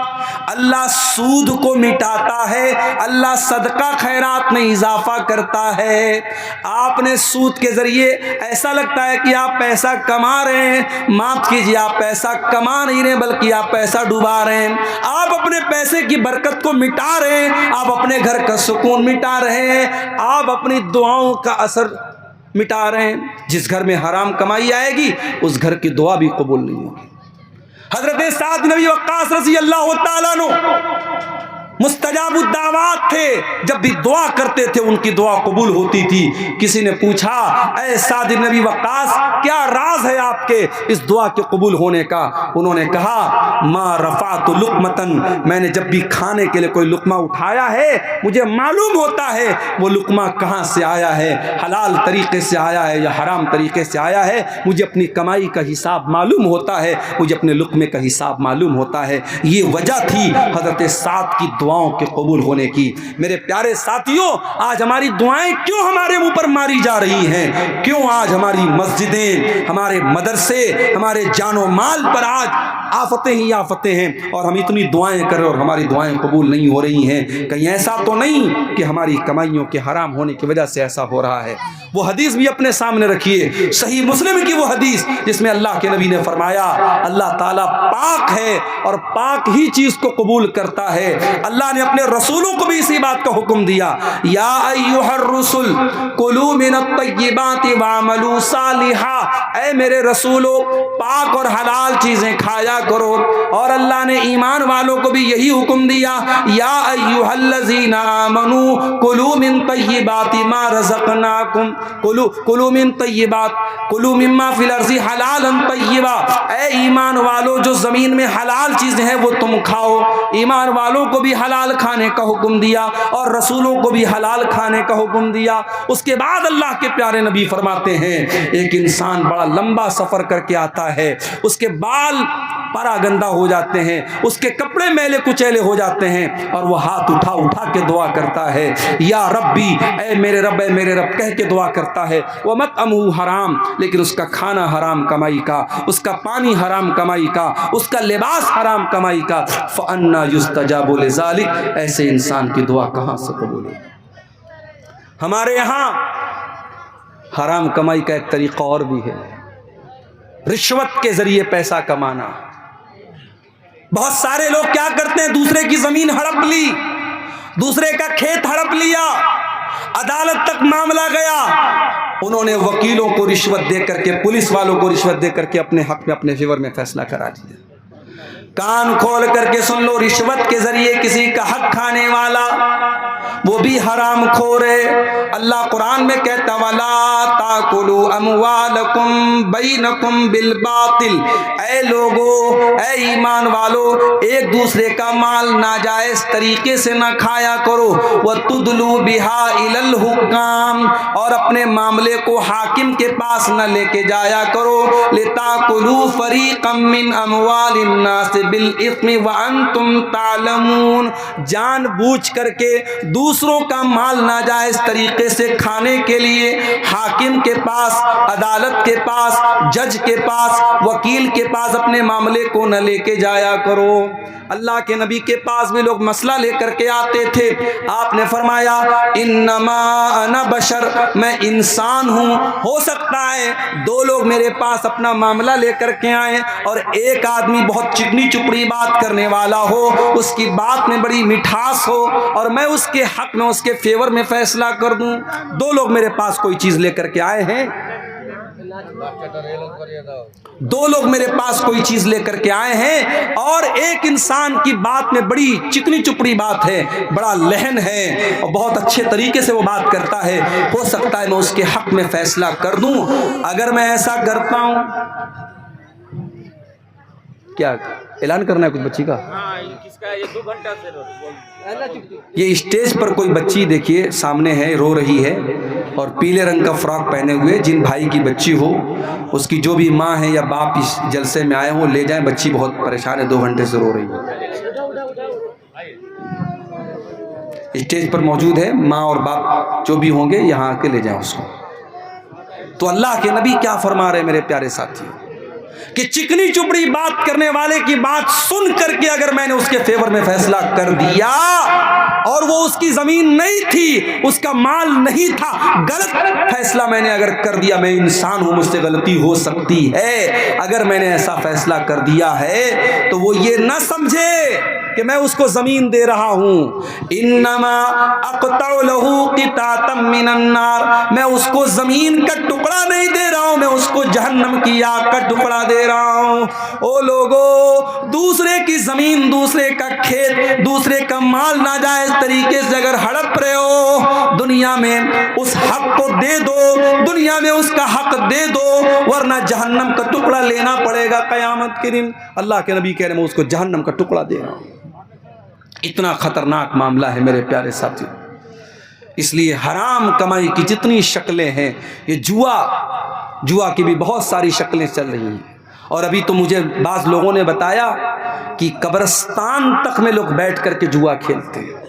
اللہ سود کو مٹاتا ہے، اللہ صدقہ خیرات میں اضافہ کرتا ہے۔ آپ نے سود کے ذریعے ایسا لگتا ہے کہ آپ پیسہ کما رہے ہیں، معاف کیجیے، آپ پیسہ کما نہیں رہے بلکہ آپ پیسہ ڈوبا رہے ہیں۔ آپ اپنے پیسے کی برکت کو مٹا رہے ہیں، آپ اپنے گھر کا سکون مٹا رہے ہیں، آپ اپنی دعاؤں کا اثر مٹا رہے ہیں۔ جس گھر میں حرام کمائی آئے گی اس گھر کی دعا بھی قبول نہیں ہوگی۔ حضرت سعد بن ابی وقاص رضی اللہ تعالیٰ عنہ مستجاب الدعوات تھے، جب بھی دعا کرتے تھے ان کی دعا قبول ہوتی تھی۔ کسی نے پوچھا اے سعد بن ابی وقاص کیا راز ہے آپ کے اس دعا کے قبول ہونے کا؟ انہوں نے کہا ما رفعت لقمتن، میں نے جب بھی کھانے کے لیے کوئی لقمہ اٹھایا ہے مجھے معلوم ہوتا ہے وہ لقمہ کہاں سے آیا ہے، حلال طریقے سے آیا ہے یا حرام طریقے سے آیا ہے، مجھے اپنی کمائی کا حساب معلوم ہوتا ہے، مجھے اپنے لقمے کا حساب معلوم ہوتا ہے۔ یہ وجہ تھی حضرت سعد کی دعاؤں کے قبول ہونے کی۔ میرے پیارے ساتھیوں، آج ہماری دعائیں کیوں ہمارے منہ پر ماری جا رہی ہیں؟ کیوں آج ہماری مسجدیں، ہمارے مدرسے، ہمارے جان و مال پر آج آفتیں ہی آفتیں ہیں، اور ہم اتنی دعائیں کر رہے اور ہماری دعائیں قبول نہیں ہو رہی ہیں؟ کہیں ایسا تو نہیں کہ ہماری کمائیوں کے حرام ہونے کی وجہ سے ایسا ہو رہا ہے؟ وہ حدیث بھی اپنے سامنے رکھیے، صحیح مسلم کی وہ حدیث جس میں اللہ کے نبی نے فرمایا اللہ تعالیٰ پاک ہے اور پاک ہی چیز کو قبول کرتا ہے۔ اللہ اللہ نے اپنے رسولوں کو بھی اسی بات کا حکم دیا، یا ایھا الرسل کلوا من الطیبات واعملوا صالحا، اے میرے رسولو پاک اور حلال چیزیں کھایا کرو۔ اور اللہ نے ایمان والوں کو بھی یہی حکم دیا، یا ایھا الذین آمنوا کلوا من طیبات ما رزقناکم، کلوا من طیبات، کلوا مما فی الارض حلالا طیبا، اے ایمان والو جو زمین میں حلال چیزیں ہیں وہ تم کھاؤ۔ ایمان والوں کو بھی حلال کھانے کا حکم دیا اور رسولوں کو بھی حلال کھانے کا حکم دیا۔ اس کے بعد اللہ کے پیارے نبی فرماتے ہیں ایک انسان بڑا لمبا سفر کر کے آتا ہے، اس کے بال پرا گندہ ہو جاتے ہیں، اس کے کپڑے میلے کچیلے ہو جاتے ہیں، اور وہ ہاتھ اٹھا اٹھا کے دعا کرتا ہے، یا ربی، اے میرے رب، اے میرے رب کہہ کے دعا کرتا ہے۔ وَمَطْعَمُهُ حرام، لیکن اس کا کھانا حرام کمائی کا، اس کا پانی حرام کمائی کا، اس کا لباس حرام کمائی کا، فَأَنَّا يُسْتَجَابُ لِذَلِكَ، ایسے انسان کی دعا کہاں سے قبول ہوگی؟ ہمارے یہاں حرام کمائی کا ایک طریقہ اور بھی ہے، رشوت کے ذریعے پیسہ کمانا۔ بہت سارے لوگ کیا کرتے ہیں، دوسرے کی زمین ہڑپ لی، دوسرے کا کھیت ہڑپ لیا، عدالت تک معاملہ گیا، انہوں نے وکیلوں کو رشوت دے کر کے، پولیس والوں کو رشوت دے کر کے اپنے حق میں، اپنے فیور میں فیصلہ کرا دیا۔ کان کھول کر کے سن لو، رشوت کے ذریعے کسی کا حق کھانے والا وہ بھی حرام خور ہے۔ اللہ قرآن میں کہتا وَلَا تَأْكُلُوا أَمْوَالَكُمْ بَيْنَكُمْ بِالْبَاطِلِ، اے لوگو، اے ایمان والو، ایک دوسرے کا مال ناجائز طریقے سے نہ کھایا کرو، وَتُدْلُوا بِهَا إِلَى الْحُكَّامِ، اور اپنے معاملے کو حاکم کے پاس نہ لے کے جایا کرو، لِتَأْكُلُوا فَرِيقًا مِّنْ أَمْوَالِ النَّاسِ بِالْإِثْمِ وَأَنْتُمْ تَعْلَمُونَ، جان بوجھ کر کے دوسروں کا مال ناجائز طریقے سے کھانے کے لیے حاکم کے پاس، عدالت کے پاس، جج کے پاس، وکیل کے پاس اپنے معاملے کو نہ لے کے جایا کرو۔ اللہ کے نبی کے پاس بھی لوگ مسئلہ لے کر کے آتے تھے، آپ نے فرمایا انما انا بشر، میں انسان ہوں، ہو سکتا ہے دو لوگ میرے پاس اپنا معاملہ لے کر کے آئیں اور ایک آدمی بہت چکنی چپڑی بات کرنے والا ہو، اس کی بات میں بڑی مٹھاس ہو اور میں اس کے حق میں، اس کے فیور میں فیصلہ کر دوں۔ دو لوگ میرے پاس کوئی چیز لے کر کے آئے ہیں، دو لوگ میرے پاس کوئی چیز لے کر کے آئے ہیں اور ایک انسان کی بات میں بڑی چکنی چپڑی بات ہے، بڑا لہن ہے اور بہت اچھے طریقے سے وہ بات کرتا ہے، ہو سکتا ہے میں اس کے حق میں فیصلہ کر دوں۔ اگر میں ایسا کرتا ہوں، کیا اعلان کرنا ہے کچھ بچی کا؟ یہ اسٹیج پر کوئی بچی دیکھیے سامنے ہے، رو رہی ہے اور پیلے رنگ کا فراک پہنے ہوئے، جن بھائی کی بچی ہو، اس کی جو بھی ماں ہے یا باپ اس جلسے میں آئے ہوں لے جائیں، بچی بہت پریشان ہے، 2 گھنٹے سے رو رہی ہے۔ اسٹیج پر موجود ہے، ماں اور باپ جو بھی ہوں گے یہاں آ کے لے جائیں اس کو۔ تو اللہ کے نبی کیا فرما رہے میرے پیارے ساتھیوں کہ چکنی چپڑی بات کرنے والے کی بات سن کر کے اگر میں نے اس کے فیور میں فیصلہ کر دیا اور وہ اس کی زمین نہیں تھی، اس کا مال نہیں تھا، غلط فیصلہ میں نے اگر کر دیا، میں انسان ہوں، مجھ سے غلطی ہو سکتی ہے، اگر میں نے ایسا فیصلہ کر دیا ہے تو وہ یہ نہ سمجھے کہ میں اس کو زمین دے رہا ہوں، انما اقطع له قطعة من النار، میں اس کو زمین کا ٹکڑا نہیں دے رہا ہوں، میں اس کو جہنم کی آگ کا ٹکڑا دے رہا ہوں۔ او لوگو، دوسرے کی زمین، دوسرے کا کھیت، دوسرے کا مال ناجائز طریقے سے اگر ہڑپ رہے ہو، دنیا میں اس حق کو دے دو، دنیا میں اس کا حق دے دو، ورنہ جہنم کا ٹکڑا لینا پڑے گا قیامت کے دن۔ اللہ کے نبی کہہ رہے ہیں میں اس کو جہنم کا ٹکڑا دے رہا ہوں۔ اتنا خطرناک معاملہ ہے میرے پیارے ساتھیوں۔ اس لیے حرام کمائی کی جتنی شکلیں ہیں، یہ جوا کی بھی بہت ساری شکلیں چل رہی ہیں، اور ابھی تو مجھے بعض لوگوں نے بتایا کہ قبرستان تک میں لوگ بیٹھ کر کے جوا کھیلتے ہیں۔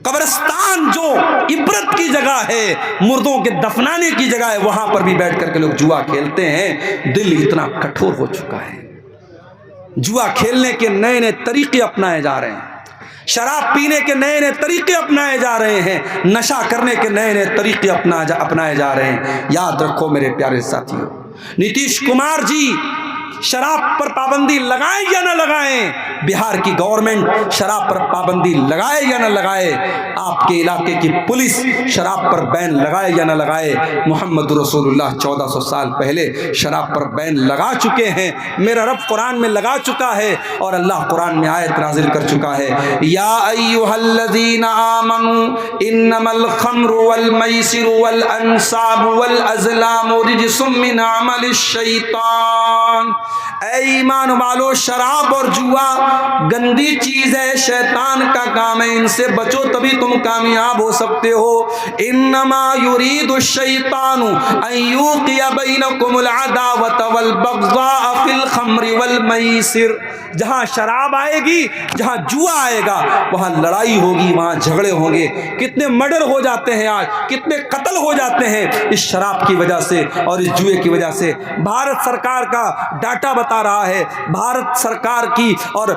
قبرستان جو عبرت کی جگہ ہے، مردوں کے دفنانے کی جگہ ہے، وہاں پر بھی بیٹھ کر کے لوگ جوا کھیلتے ہیں۔ دل اتنا کٹھور ہو چکا ہے، جوا کھیلنے کے نئے نئے طریقے اپنائے جا رہے ہیں، شراب پینے کے نئے نئے طریقے اپنائے جا رہے ہیں، نشہ کرنے کے نئے نئے طریقے اپنائے جا رہے ہیں۔ یاد رکھو میرے پیارے ساتھیوں، نتیش کمار جی شراب پر پابندی لگائیں یا نہ لگائیں، بہار کی گورنمنٹ شراب پر پابندی لگائے یا نہ لگائے، آپ کے علاقے کی پولیس شراب پر بین لگائے یا نہ لگائے، محمد رسول اللہ 1400 سال پہلے شراب پر بین لگا چکے ہیں، میرا رب قرآن میں لگا چکا ہے، اور اللہ قرآن میں آیت نازل کر چکا ہے، یا ایھا الذین آمنوا انما الخمر والمیسر والانصاب والازلام رجس من عمل الشیطان، اے ایمان والو شراب اور جوا گندی چیز ہے، شیطان کا کام ہے، ان سے بچو تبھی تم کامیاب ہو سکتے ہو، انما یرید الشیطان ان یوقع بینکم العداوۃ والبغضاء فی الخمر والمیسر، جہاں شراب آئے گی، جہاں جوا آئے گا، وہاں لڑائی ہوگی، وہاں جھگڑے ہوں گے، کتنے مرڈر ہو جاتے ہیں آج، کتنے قتل ہو جاتے ہیں اس شراب کی وجہ سے اور اس جوئے کی وجہ سے۔ بھارت سرکار کا ڈاٹا بتا رہا ہے، بھارت سرکار کی اور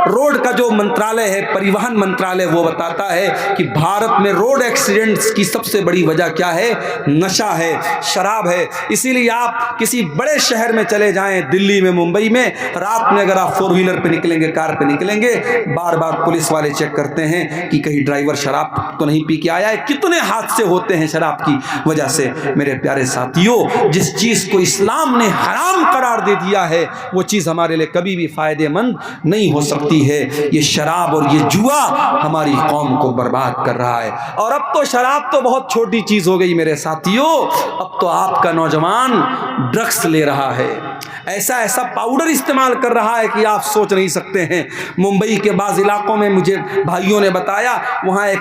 روڈ کا جو منترالے ہے، پریوہن منترالے، وہ بتاتا ہے کہ بھارت میں روڈ ایکسیڈنٹس کی سب سے بڑی وجہ کیا ہے؟ نشہ ہے، شراب ہے۔ اسی لیے آپ کسی بڑے شہر میں چلے جائیں، دلی میں، ممبئی میں، رات میں اگر آپ 4 ویلر پہ نکلیں گے، کار پہ نکلیں گے، بار بار پولیس والے چیک کرتے ہیں کہ کہیں ڈرائیور شراب تو نہیں پی کے آیا ہے۔ کتنے حادثے ہوتے ہیں شراب کی وجہ سے۔ میرے پیارے ساتھیوں، جس چیز کو اسلام نے حرام قرار دے دیا ہے وہ چیز ہمارے لیے کبھی بھی فائدہ مند نہیں ہو سکتی ہے۔ یہ شراب اور یہ جوا ہماری قوم کو برباد کر رہا ہے، اور اب تو شراب تو بہت چھوٹی چیز ہو گئی میرے ساتھیوں، اب تو آپ کا نوجوان ڈرگس لے رہا ہے، ایسا پاؤڈر استعمال کر رہا ہے کہ آپ سوچ نہیں سکتے ہیں۔ ممبئی کے بعض علاقوں میں مجھے بھائیوں نے بتایا، وہاں ایک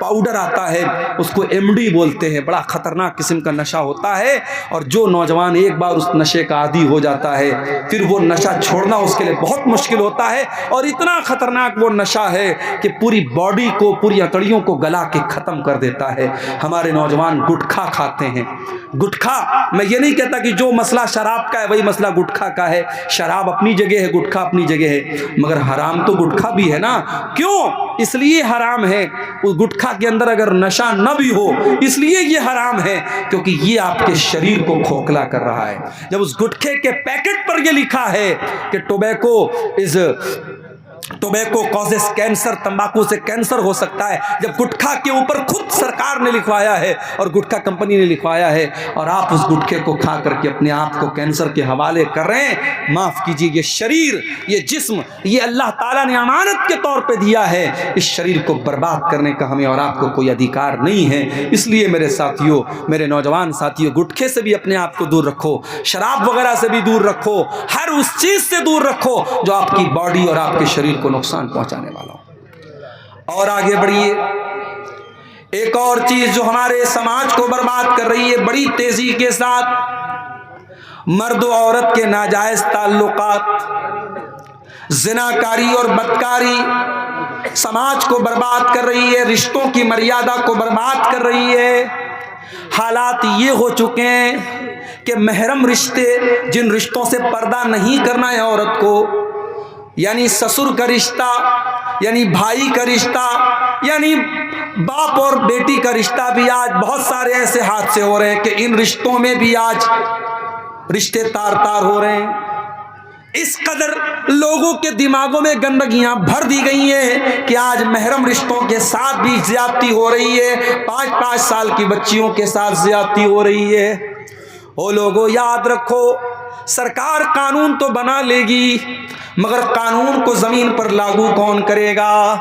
پاؤڈر آتا ہے، اس کو MD بولتے ہیں، بڑا خطرناک قسم کا نشہ ہوتا ہے، اور جو نوجوان ایک بار اس نشے کا عادی ہو جاتا ہے پھر وہ نشہ چھوڑنا اس کے لیے بہت مشکل ہوتا ہے، اور اتنا خطرناک وہ نشہ ہے کہ پوری باڈی کو، پوری ہتھیلیوں کو گلا کے ختم کر دیتا ہے۔ ہمارے نوجوان گٹکھا کھاتے ہیں۔ گٹکھا، میں یہ نہیں کہتا کہ جو مسئلہ شراب کا ہے وہی مسئلہ گٹکھا کا ہے، شراب اپنی جگہ ہے، گٹکھا اپنی جگہ ہے، مگر حرام تو گٹکھا بھی ہے نا۔ کیوں؟ اس لیے حرام ہے، اس گٹکھا کے اندر اگر نشہ نہ بھی ہو اس لیے یہ حرام ہے، کیونکہ یہ آپ کے شریر کو کھوکھلا کر رہا ہے۔ جب اس گٹکھے کے پیکٹ پر یہ لکھا ہے کہ ٹوبیکو کازز کینسر، تمباکو سے کینسر ہو سکتا ہے، جب گٹکھا کے اوپر خود سرکار نے لکھوایا ہے اور گٹکھا کمپنی نے لکھوایا ہے، اور آپ اس گٹکھے کو کھا کر کے اپنے آپ کو کینسر کے حوالے کر رہے ہیں، معاف کیجیے، یہ شریر، یہ جسم، یہ اللہ تعالیٰ نے امانت کے طور پہ دیا ہے، اس شریر کو برباد کرنے کا ہمیں اور آپ کو کوئی ادھیکار نہیں ہے۔ اس لیے میرے ساتھیوں، میرے نوجوان ساتھیوں، گٹکھے سے بھی اپنے آپ کو دور رکھو، شراب وغیرہ سے بھی دور رکھو، ہر اس چیز سے دور رکھو جو آپ کی باڈی اور آپ کے شریر کو نقصان پہنچانے والا ہو۔ اور آگے بڑھیے، ایک اور چیز جو ہمارے سماج کو برباد کر رہی ہے بڑی تیزی کے ساتھ، مرد و عورت کے ناجائز تعلقات، زناکاری اور بدکاری سماج کو برباد کر رہی ہے، رشتوں کی مریادہ کو برباد کر رہی ہے۔ حالات یہ ہو چکے ہیں کہ محرم رشتے، جن رشتوں سے پردہ نہیں کرنا ہے عورت کو، یعنی سسر کا رشتہ، یعنی بھائی کا رشتہ، یعنی باپ اور بیٹی کا رشتہ بھی، آج بہت سارے ایسے حادثے ہو رہے ہیں کہ ان رشتوں میں بھی آج رشتے تار تار ہو رہے ہیں۔ اس قدر لوگوں کے دماغوں میں گندگیاں بھر دی گئی ہیں کہ آج محرم رشتوں کے ساتھ بھی زیادتی ہو رہی ہے، 5-5 سال کی بچیوں کے ساتھ زیادتی ہو رہی ہے۔ او لوگوں، یاد رکھو، سرکار قانون تو بنا لے گی مگر قانون کو زمین پر لاگو کون کرے گا؟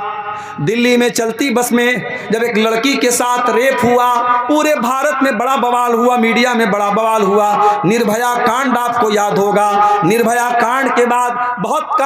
دلی میں چلتی بس میں جب ایک لڑکی کے ساتھ ریپ ہوا، پورے بھارت میں بڑا بوال ہوا، میڈیا میں بڑا بوال ہوا۔ نربھیا کانڈ آپ کو یاد ہوگا، نربھیا کانڈ کے بعد بہت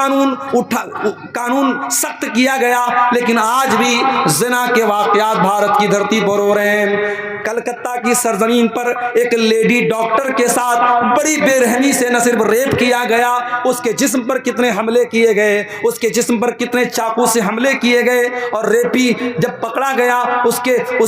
قانون سخت کیا گیا، لیکن آج بھی زنا کے واقعات بھارت کی دھرتی پر ہو رہے ہیں۔ کلکتہ کی سرزمین پر ایک لیڈی ڈاکٹر کے ساتھ بڑی بے رحمی سے نہ صرف ریپ کیا گیا، اس کے جسم پر کتنے حملے کیے گئے، اس کے جسم پر کتنے چاقو سے حملے کیے گئے، اور ریپی جب پکڑا گیا اس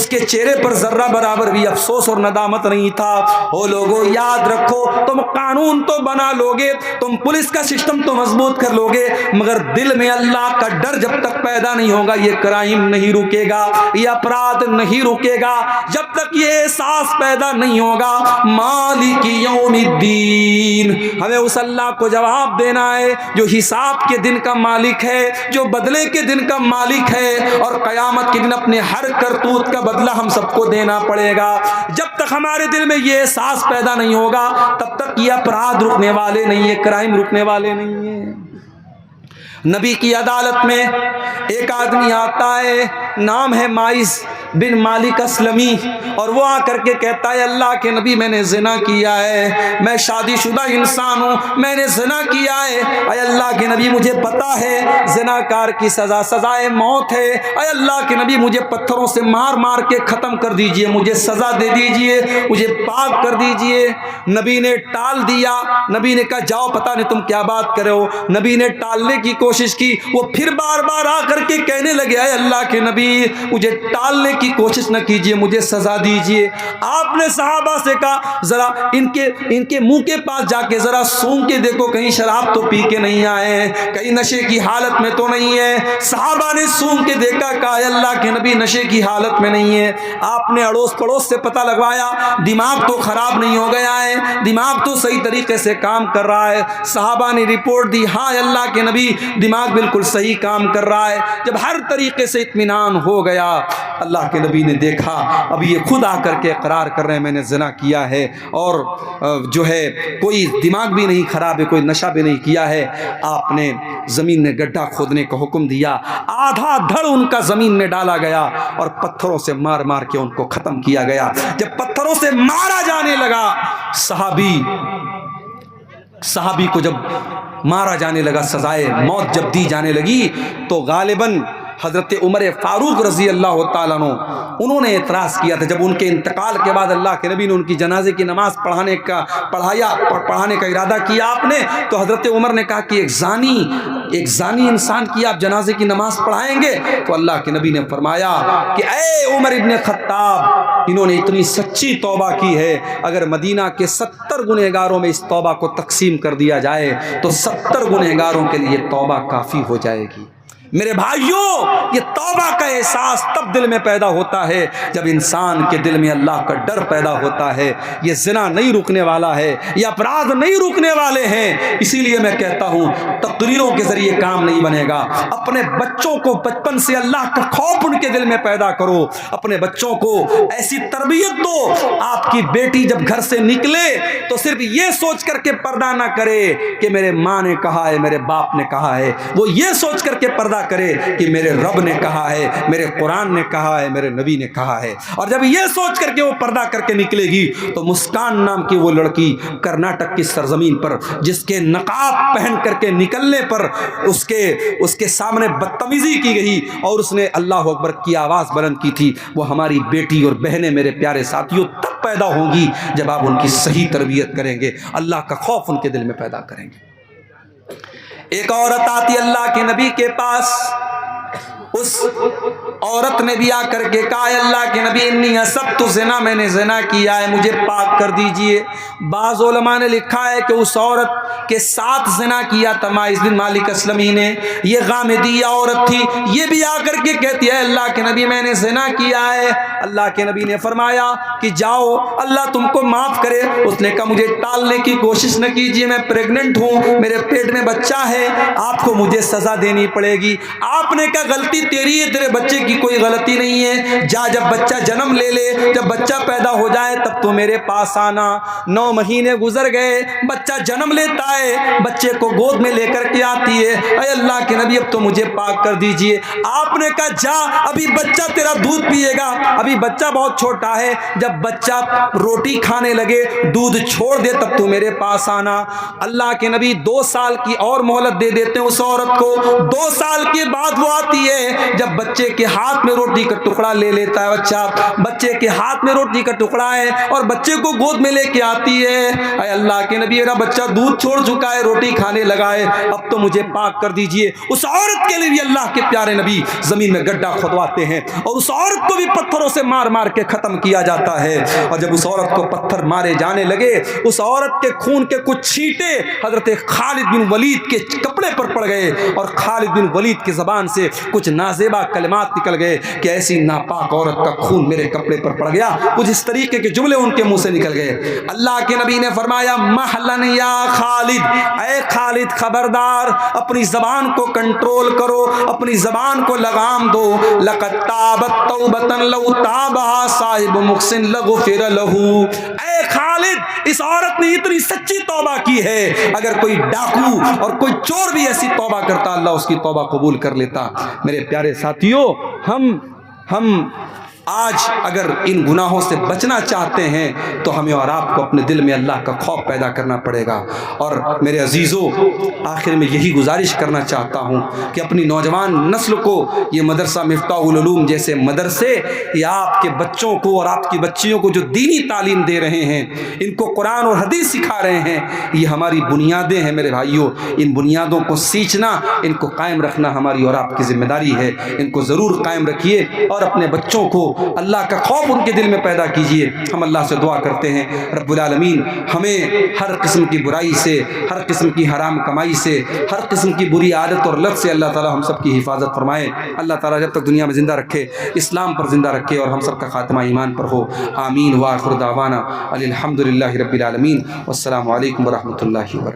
کے چہرے پر ذرہ برابر بھی افسوس اور ندامت نہیں تھا۔ او لوگوں، یاد رکھو، تم قانون تو بنا لوگے، تم پولیس کا سسٹم تو مضبوط کر لوگے، مگر دل میں اللہ کا ڈر جب تک پیدا نہیں ہوگا یہ کرائم نہیں رکے گا، یہ اپرادھ نہیں رکے گا۔ جب تک تک یہ احساس پیدا نہیں ہوگا مالک یوم الدین، ہمیں اس اللہ کو جواب دینا ہے جو حساب کے دن کا مالک ہے، جو بدلے کے دن کا مالک ہے، اور قیامت کے دن اپنے ہر کرتوت کا بدلہ ہم سب کو دینا پڑے گا۔ جب تک ہمارے دل میں یہ احساس پیدا نہیں ہوگا تب تک یہ اپرادھ رکنے والے نہیں ہیں، کرائم رکنے والے نہیں ہیں۔ نبی کی عدالت میں ایک آدمی آتا ہے، نام ہے مائز بن مالک اسلمی، اور وہ آ کر کے کہتا ہے اللہ کے نبی میں نے زنا کیا ہے، میں شادی شدہ انسان ہوں، میں نے زنا کیا ہے، اے اللہ کے نبی مجھے پتا ہے زنا کار کی سزا سزائے موت ہے، اے اللہ کے نبی مجھے پتھروں سے مار مار کے ختم کر دیجئے، مجھے سزا دے دیجئے، مجھے پاک کر دیجئے۔ نبی نے ٹال دیا، نبی نے کہا جاؤ پتہ نہیں تم کیا بات کرے ہو۔ نبی نے ٹالنے کی کوشش کی، وہ پھر بار بار آ کر کے کہنے لگے اے اللہ کے نبی مجھے ٹالنے کی کوشش نہ کیجئے، مجھے سزا دیجئے۔ آپ نے صحابہ سے کہا ذرا ان کے منہ کے پاس جا کے ذرا سونگھ کے دیکھو کہیں شراب تو پی کے نہیں آئے ہیں، کہیں نشے کی حالت میں تو نہیں ہے۔ صحابہ نے سونگھ کے دیکھا، کہا اے اللہ کے نبی نشے کی حالت میں نہیں ہے۔ آپ نے اڑوس پڑوس سے پتہ لگوایا، دماغ تو خراب نہیں ہو گیا ہے، دماغ تو صحیح طریقے سے کام کر رہا ہے۔ صحابہ نے رپورٹ دی، ہاں اللہ کے نبی دماغ بالکل صحیح کام کر رہا ہے۔ جب ہر طریقے سے اطمینان ہو گیا، اللہ کے نبی نے دیکھا اب یہ خود آ کر کے اقرار کر رہے ہیں میں نے زنا کیا ہے، اور جو ہے کوئی دماغ بھی نہیں خراب ہے، کوئی نشہ بھی نہیں کیا ہے۔ آپ نے زمین میں گڈھا کھودنے کا حکم دیا، آدھا دھڑ ان کا زمین میں ڈالا گیا اور پتھروں سے مار مار کے ان کو ختم کیا گیا۔ جب پتھروں سے مارا جانے لگا، صحابی کو جب مارا جانے لگا، سزائے موت جب دی جانے لگی، تو غالباً حضرت عمر فاروق رضی اللہ تعالیٰ عنہ انہوں نے اعتراض کیا تھا۔ جب ان کے انتقال کے بعد اللہ کے نبی نے ان کی جنازے کی نماز پڑھانے کا ارادہ کیا آپ نے، تو حضرت عمر نے کہا کہ ایک زانی انسان کی آپ جنازے کی نماز پڑھائیں گے؟ تو اللہ کے نبی نے فرمایا کہ اے عمر ابن خطاب، انہوں نے اتنی سچی توبہ کی ہے، اگر مدینہ کے 70 گنہگاروں میں اس توبہ کو تقسیم کر دیا جائے تو 70 گنہگاروں کے لیے توبہ کافی ہو جائے گی۔ میرے بھائیوں، یہ توبہ کا احساس تب دل میں پیدا ہوتا ہے جب انسان کے دل میں اللہ کا ڈر پیدا ہوتا ہے۔ یہ زنا نہیں رکنے والا ہے، یہ اپرادھ نہیں رکنے والے ہیں۔ اسی لیے میں کہتا ہوں تقریروں کے ذریعے کام نہیں بنے گا۔ اپنے بچوں کو بچپن سے اللہ کا خوف ان کے دل میں پیدا کرو، اپنے بچوں کو ایسی تربیت دو، آپ کی بیٹی جب گھر سے نکلے تو صرف یہ سوچ کر کے پردہ نہ کرے کہ میرے ماں نے کہا ہے، میرے باپ نے کہا ہے، وہ یہ سوچ کر کے پردہ کرے کہ میرے رب نے کہا ہے، میرے قرآن نے کہا ہے، میرے نبی نے کہا ہے۔ اور جب یہ سوچ کر کے وہ پردہ کر کے نکلے گی تو مسکان نام کی وہ لڑکی کرناٹک کی سرزمین پر جس کے نقاب پہن کر کے نکلنے پر اس کے سامنے بدتمیزی کی گئی اور اس نے اللہ اکبر کی آواز بلند کی تھی، وہ ہماری بیٹی اور بہنیں میرے پیارے ساتھیوں تب پیدا ہوں گی جب آپ ان کی صحیح تربیت کریں گے، اللہ کا خوف ان کے دل میں پیدا کریں گے۔ ایک عورت آتی اللہ کے نبی کے پاس، اس عورت نے بھی آ کر کے کہا اللہ کے نبی انی اصبت زنا، میں نے زنا کیا ہے، مجھے پاک کر دیجئے۔ بعض علماء نے لکھا ہے کہ اس عورت کے ساتھ زنا کیا تھا مائز بن مالک اسلمی نے، یہ غامدیہ عورت تھی، یہ بھی آ کر کے کہتی ہے اللہ کے نبی میں نے زنا کیا ہے۔ اللہ کے نبی نے فرمایا کہ جاؤ اللہ تم کو معاف کرے۔ اس نے کہا مجھے ٹالنے کی کوشش نہ کیجیے، میں پریگننٹ ہوں، میرے پیٹ میں بچہ ہے، آپ کو مجھے سزا دینی پڑے گی۔ آپ نے کہا غلطی تیری ہے، تیرے بچے کی کوئی غلطی نہیں ہے، جا جب بچہ جنم لے لے، جب بچہ پیدا ہو جائے تب تو میرے پاس آنا۔ 9 مہینے گزر گئے، بچہ جنم لیتا ہے، بچے کو گود میں لے کر کے آتی ہے، اے اللہ کے نبی اب تو مجھے پاک کر دیجئے۔ آپ نے کہا جا ابھی بچہ تیرا دودھ پیے گا، ابھی بچہ بہت چھوٹا ہے، جب بچہ روٹی کھانے لگے دودھ چھوڑ دے تب تو میرے پاس آنا۔ اللہ کے نبی 2 سال کی اور مہلت دے دیتے ہیں اس عورت کو۔ 2 سال کے بعد وہ آتی ہے، جب بچے کے ہاتھ میں روٹی کا ٹکڑا لے لیتا ہے، بچے کے ہاتھ میں روٹی کا ٹکڑا ہے اور بچے کو گود میں لے کے آتی ہے، اے اللہ کے نبی میرا بچہ دودھ چھوڑ چکا ہے، روٹی کھانے لگا ہے، اب تو مجھے پاک کر دیجئے۔ اس عورت کے لیے بھی اللہ کے پیارے نبی زمین میں گڈھا کھودواتے ہیں اور اس عورت کو بھی پتھروں سے مار مار کے ختم کیا جاتا ہے. اور جب اس عورت کو پتھر مارے جانے لگے, اس عورت کے خون کے کچھ چھینٹے حضرت خالد بن ولید کے کپڑے پر پڑ گئے, اور خالد بن ولید کی زبان سے کچھ نازیبا کلمات نکل گئے کہ ایسی ناپاک عورت کا خون میرے کپڑے پر پڑ گیا. کچھ اس طریقے کے جملے ان کے منہ سے نکل گئے. اللہ کے نبی نے فرمایا مہلن یا خالد, اے خالد خبردار, اپنی زبان کو کنٹرول کرو, اپنی زبان کو لگام دو. لقد تابت توبۃ لو تابها صاحب محسن لغفر له. اے خالد, اس عورت نے اتنی سچی توبہ کی ہے, اگر کوئی ڈاکو اور کوئی چور بھی ایسی توبہ کرتا اللہ اس کی توبہ قبول کر لیتا. میرے پیارے ساتھیوں, ہم آج اگر ان گناہوں سے بچنا چاہتے ہیں تو ہمیں اور آپ کو اپنے دل میں اللہ کا خوف پیدا کرنا پڑے گا. اور میرے عزیزوں, آخر میں یہی گزارش کرنا چاہتا ہوں کہ اپنی نوجوان نسل کو یہ مدرسہ مفتاح العلوم جیسے مدرسے یا آپ کے بچوں کو اور آپ کی بچیوں کو جو دینی تعلیم دے رہے ہیں, ان کو قرآن اور حدیث سکھا رہے ہیں, یہ ہماری بنیادیں ہیں میرے بھائیوں. ان بنیادوں کو سینچنا, ان کو قائم رکھنا ہماری اور آپ کی ذمہ داری ہے. ان کو ضرور قائم رکھیے اور اپنے بچوں کو اللہ کا خوف ان کے دل میں پیدا کیجئے. ہم اللہ سے دعا کرتے ہیں رب العالمین ہمیں ہر قسم کی برائی سے, ہر قسم کی حرام کمائی سے, ہر قسم کی بری عادت اور لت سے اللہ تعالی ہم سب کی حفاظت فرمائے. اللہ تعالی جب تک دنیا میں زندہ رکھے اسلام پر زندہ رکھے اور ہم سب کا خاتمہ ایمان پر ہو. آمین. وآخر دعوانا الحمد للہ رب العالمین. والسلام علیکم ورحمۃ اللہ وبرکاتہ.